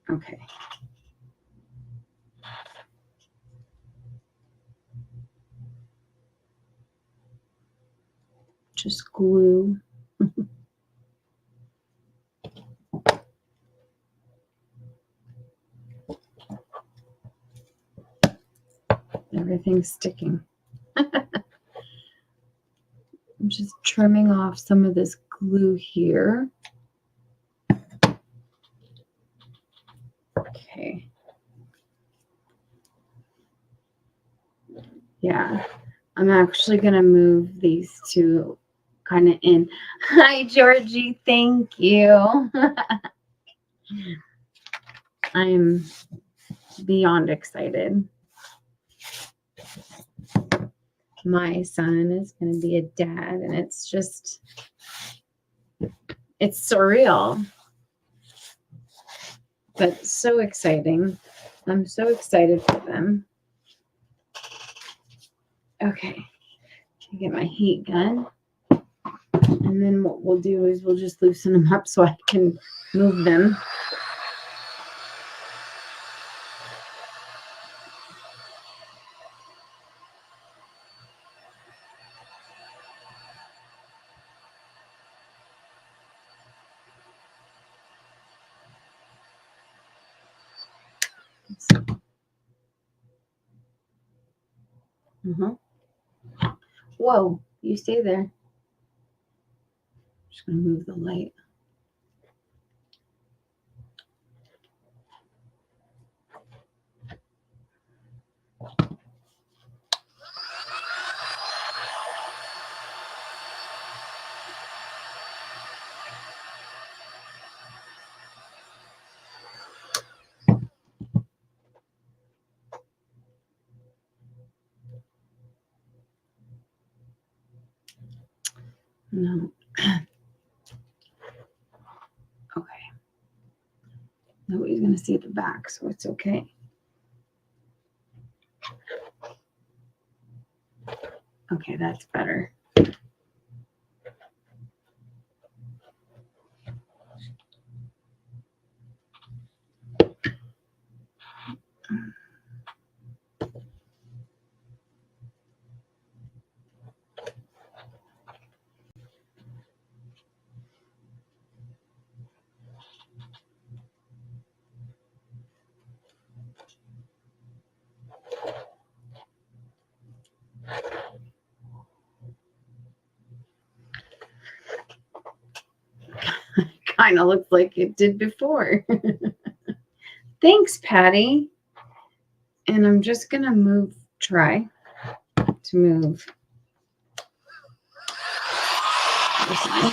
Okay. Just glue. Everything's sticking. I'm just trimming off some of this glue here. Okay. Yeah, I'm actually going to move these two kind of in. Hi, Georgie. Thank you. I'm beyond excited. My son is going to be a dad, and it's surreal, but so exciting. I'm so excited for them. Okay, get my heat gun, and then what we'll do is we'll just loosen them up so I can move them. Whoa, you stay there. I'm just going to move the light. No. Okay. Nobody's going to see the back, so it's okay. Okay, that's better. kind of looks like it did before. Thanks, Patty. And I'm just going to try to move this one.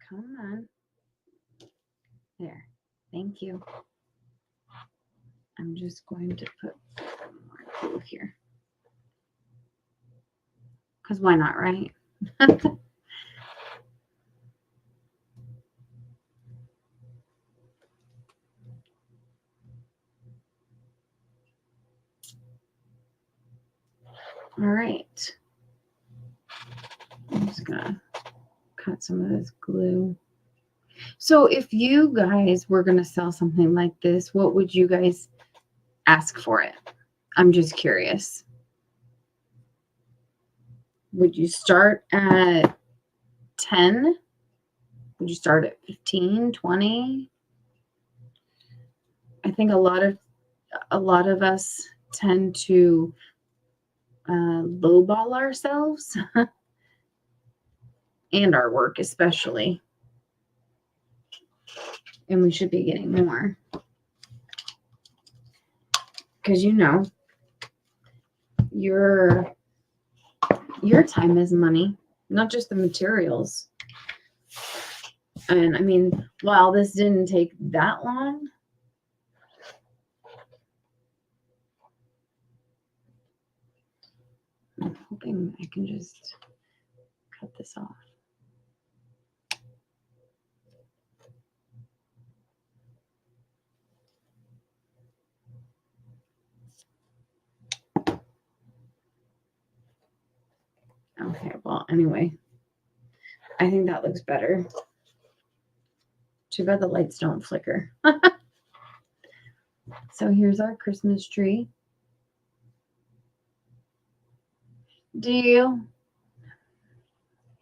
Come on. There. Thank you. I'm just going to put more glue here. Because why not, right? All right. I'm just going to cut some of this glue. So if you guys were going to sell something like this, what would you guys ask for it? I'm just curious. Would you start at 10? Would you start at 15, 20? I think a lot of us tend to lowball ourselves and our work especially. And we should be getting more. Because your time is money, not just the materials. And I mean, while this didn't take that long, I'm hoping I can just cut this off. Okay, well, anyway, I think that looks better. Too bad the lights don't flicker. So here's our Christmas tree. Do you?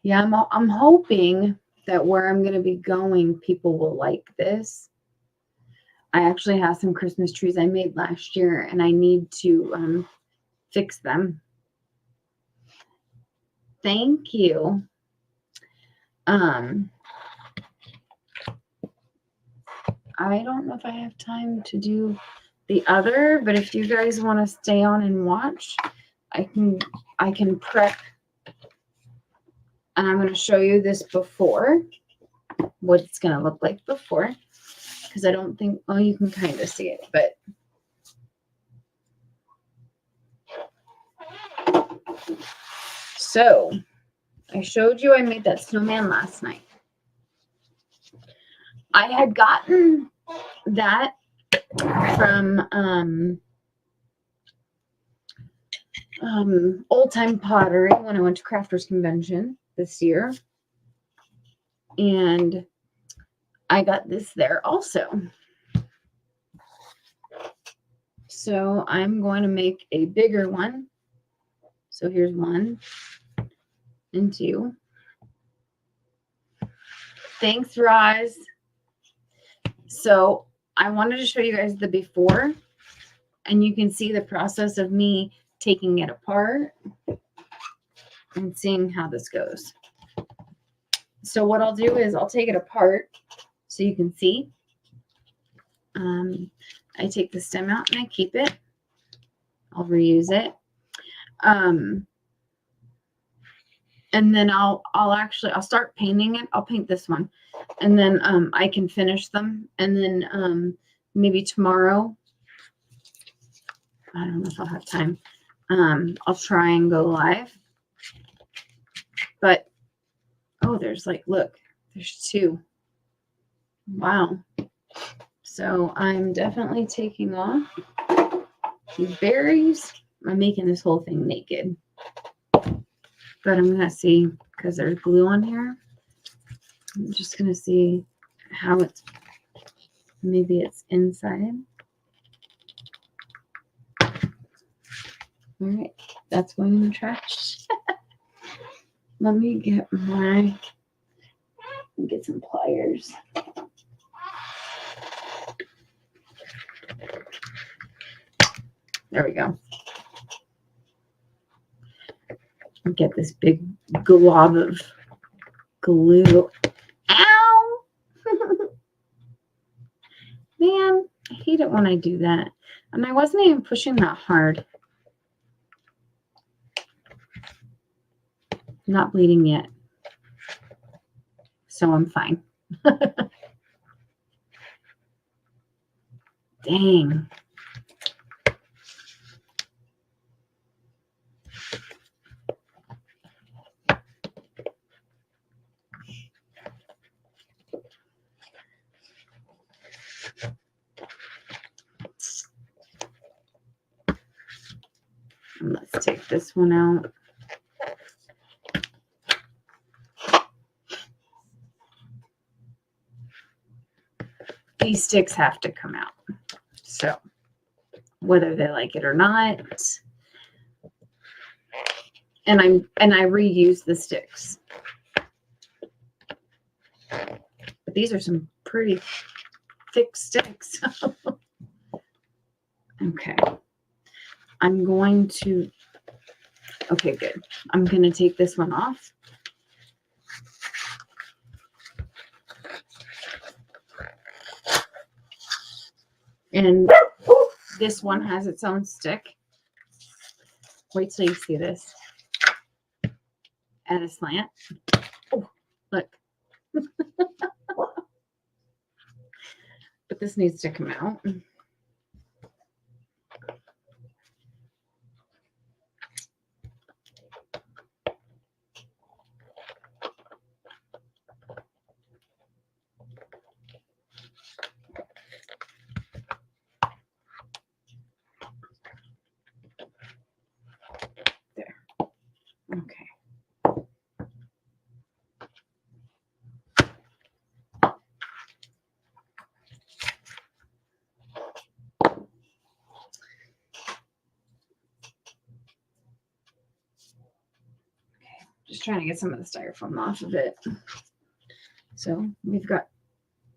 Yeah, I'm hoping that where I'm going to be going, people will like this. I actually have some Christmas trees I made last year, and I need to fix them. Thank you. I don't know if I have time to do the other, but if you guys want to stay on and watch, I can prep, and I'm going to show you this before, what it's going to look like before, because I don't think, well, you can kind of see it, but so I showed you I made that snowman last night. I had gotten that from Old Time Pottery when I went to Crafters Convention this year. And I got this there also. So I'm going to make a bigger one. So here's 1 and 2. Thanks, Roz. So I wanted to show you guys the before, and you can see the process of me taking it apart and seeing how this goes. So what I'll do is I'll take it apart so you can see. I take the stem out and I keep it. I'll reuse it. And then I'll start painting it. I'll paint this one, and then I can finish them, and then maybe tomorrow, I don't know if I'll have time, I'll try and go live. But oh, there's look, there's 2. Wow. So I'm definitely taking off these berries. I'm making this whole thing naked. But I'm going to see, because there's glue on here. I'm just going to see how it's, maybe it's inside. All right, that's going in the trash. Let me get some pliers. There we go. Get this big glob of glue. Ow! Man, I hate it when I do that. And I wasn't even pushing that hard. Not bleeding yet. So I'm fine. Dang. Let's take this one out. These sticks have to come out. So whether they like it or not. And I reuse the sticks. But these are some pretty thick sticks. Okay. I'm going to, okay, good. I'm going to take this one off. And this one has its own stick. Wait till you see this. At a slant. Oh, look. But this needs to come out. There. Okay. Just trying to get some of the styrofoam off of it. So we've got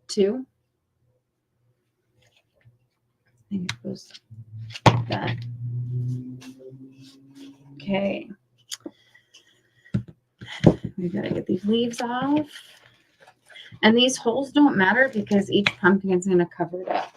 2. I think it goes like that. Okay. We've got to get these leaves off. And these holes don't matter because each pumpkin is going to cover it up.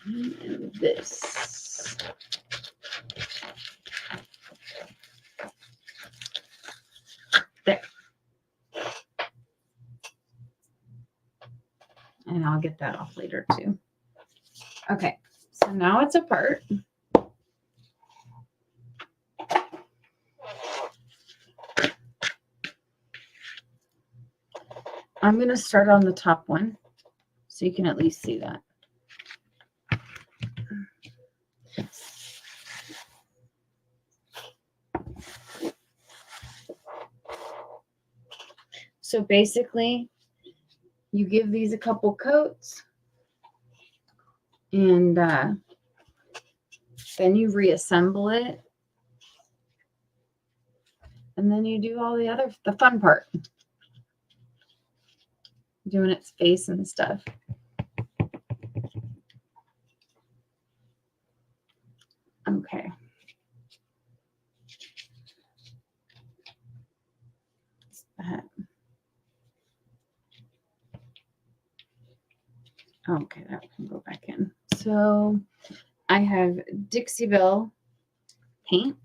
And this. There. And I'll get that off later too. Okay, so now it's apart. I'm going to start on the top one so you can at least see that. So basically, you give these a couple coats and then you reassemble it. And then you do all the fun part. Doing its face and stuff. Okay. Okay, that can go back in. So I have Dixie Belle paint.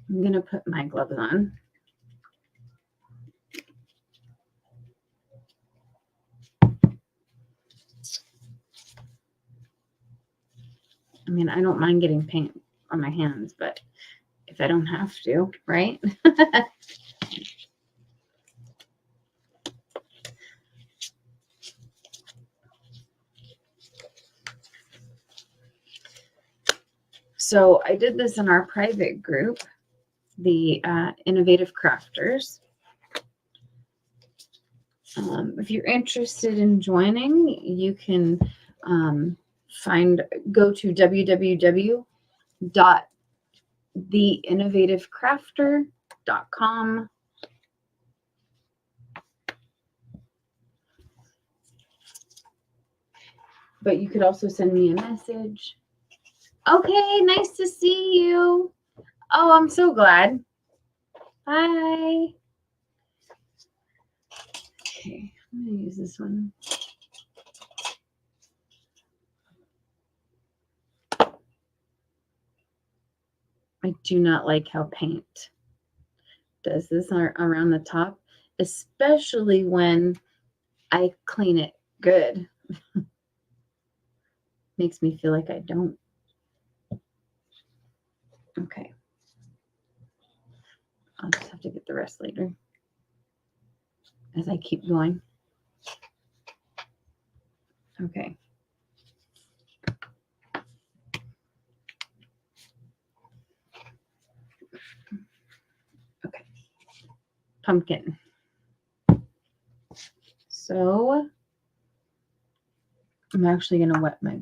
I'm going to put my gloves on. I mean, I don't mind getting paint on my hands, but if I don't have to, right? So I did this in our private group, the Innovative Crafters. If you're interested in joining, you can go to www.theinnovativecrafter.com. But you could also send me a message. Okay, nice to see you. Oh, I'm so glad. Bye. Okay, I'm going to use this one. I do not like how paint does this around the top, especially when I clean it good. Makes me feel like I don't. Okay. I'll just have to get the rest later as I keep going. Okay. Okay. Pumpkin. So I'm actually going to wet my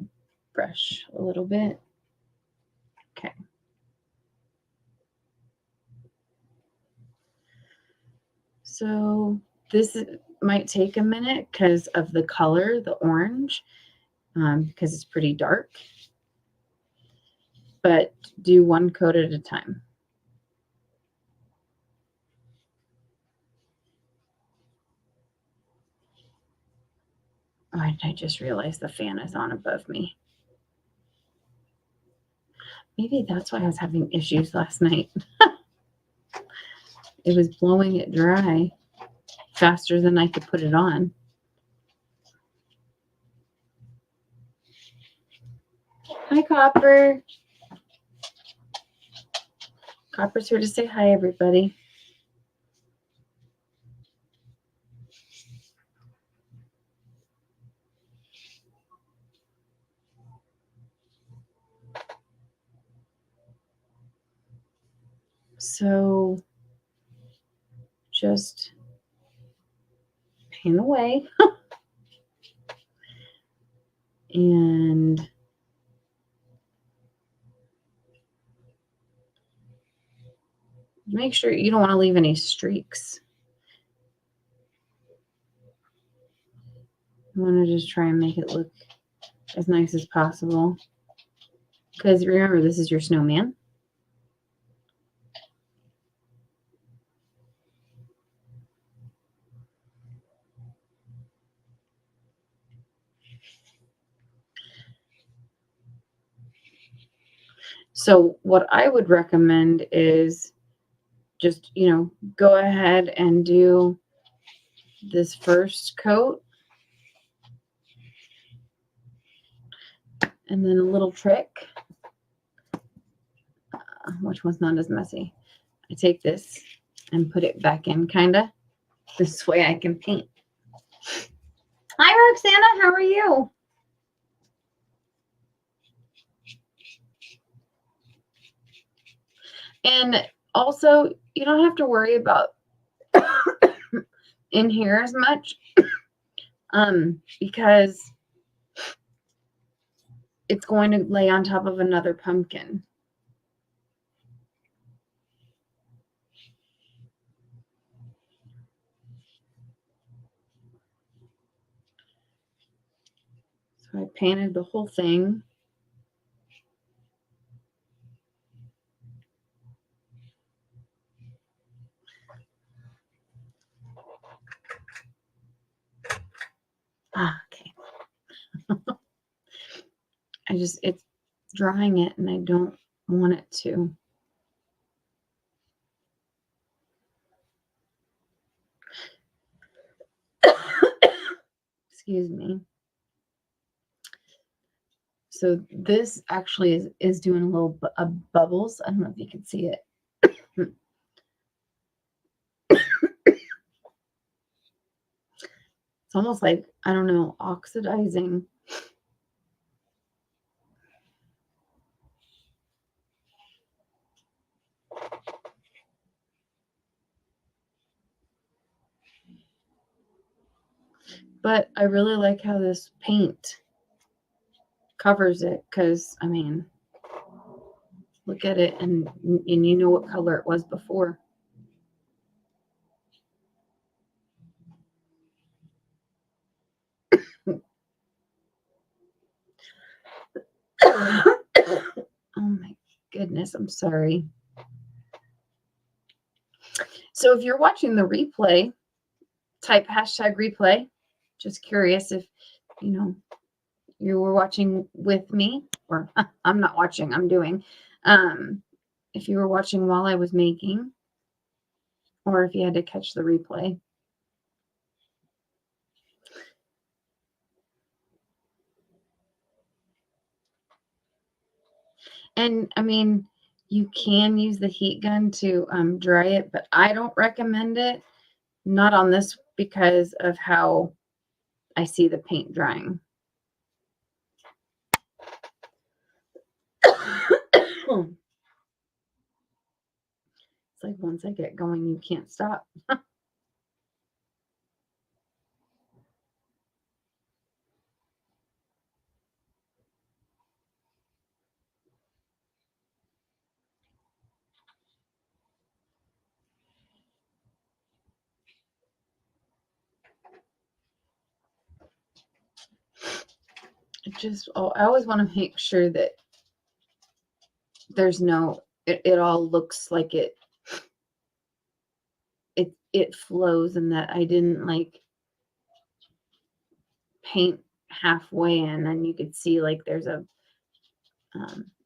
brush a little bit. Okay. So this might take a minute because of the color, the orange, because it's pretty dark. But do one coat at a time. Oh, I just realized the fan is on above me. Maybe that's why I was having issues last night. It was blowing it dry faster than I could put it on. Hi, Copper. Copper's here to say hi, everybody. So just paint away. And make sure you don't want to leave any streaks. You want to just try and make it look as nice as possible. Because remember, this is your snowman. So what I would recommend is just, go ahead and do this first coat. And then a little trick, which one's not as messy. I take this and put it back in, kind of. This way I can paint. Hi, Roxana. How are you? And also, you don't have to worry about in here as much because it's going to lay on top of another pumpkin. So I painted the whole thing. Okay. It's drying it and I don't want it to. Excuse me. So this actually is doing a little bubbles. I don't know if you can see it. It's almost like, I don't know, oxidizing. But I really like how this paint covers it, because, I mean, look at it, and you know what color it was before. Oh my goodness, I'm sorry. So if you're watching the replay, type #replay. Just curious if, you were watching with me, or I'm not watching, I'm doing. If you were watching while I was making, or if you had to catch the replay. And I mean, you can use the heat gun to dry it, but I don't recommend it. Not on this, because of how I see the paint drying. It's like, once I get going, you can't stop. I always want to make sure that there's it all looks like it flows, and that I didn't like paint halfway in, and you could see like there's it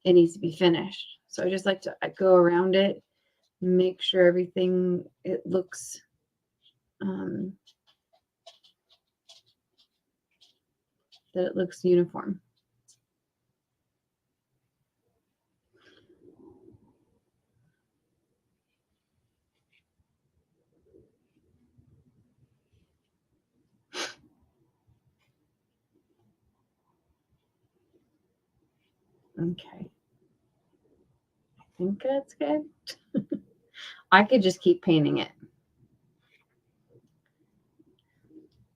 needs to be finished. So I just like to go around it, make sure everything, it looks that it looks uniform. Okay. I think that's good. I could just keep painting it.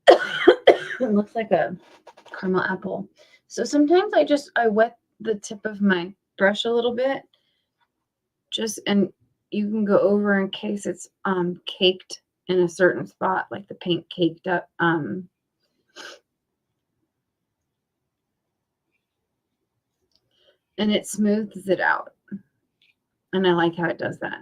It looks like a caramel apple. So sometimes I wet the tip of my brush a little bit, and you can go over in case it's caked in a certain spot, like the paint caked up. And it smooths it out. And I like how it does that.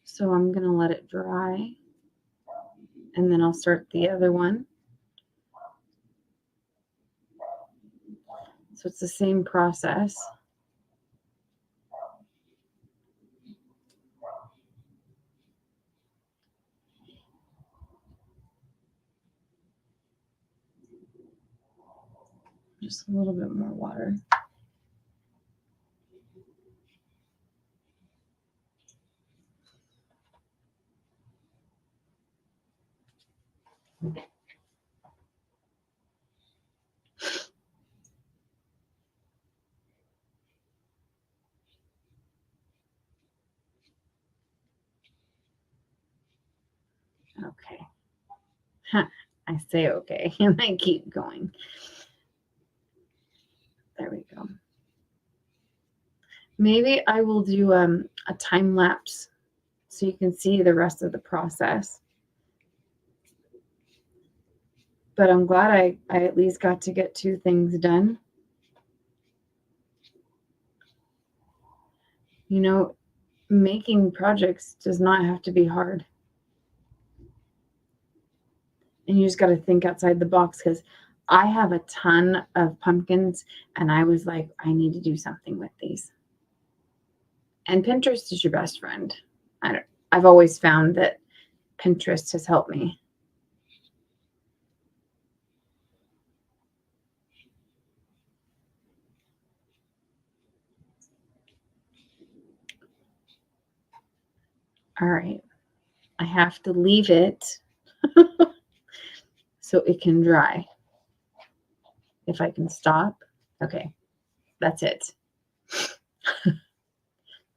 So I'm going to let it dry, and then I'll start the other one. So it's the same process. Just a little bit more water. Okay. I say okay, and I keep going. There we go. Maybe I will do a time lapse so you can see the rest of the process. But I'm glad I at least got to get 2 things done. Making projects does not have to be hard. And you just got to think outside the box, because I have a ton of pumpkins, and I was like, I need to do something with these. And Pinterest is your best friend. I've always found that Pinterest has helped me. All right. I have to leave it so it can dry. If I can stop. Okay. That's it.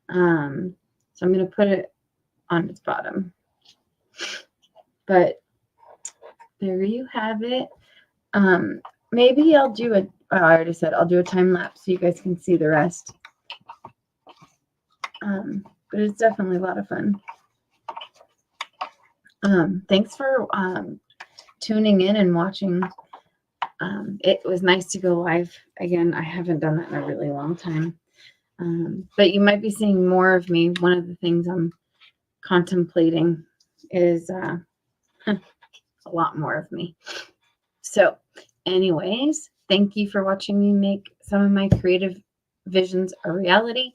So I'm going to put it on its bottom. But there you have it. Maybe I'll do I already said I'll do a time lapse so you guys can see the rest. But it's definitely a lot of fun. Thanks for tuning in and watching. It was nice to go live again. I haven't done that in a really long time. But you might be seeing more of me. One of the things I'm contemplating is a lot more of me. So anyways, thank you for watching me make some of my creative visions a reality.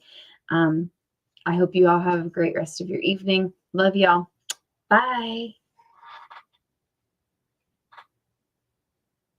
I hope you all have a great rest of your evening. Love y'all. Bye.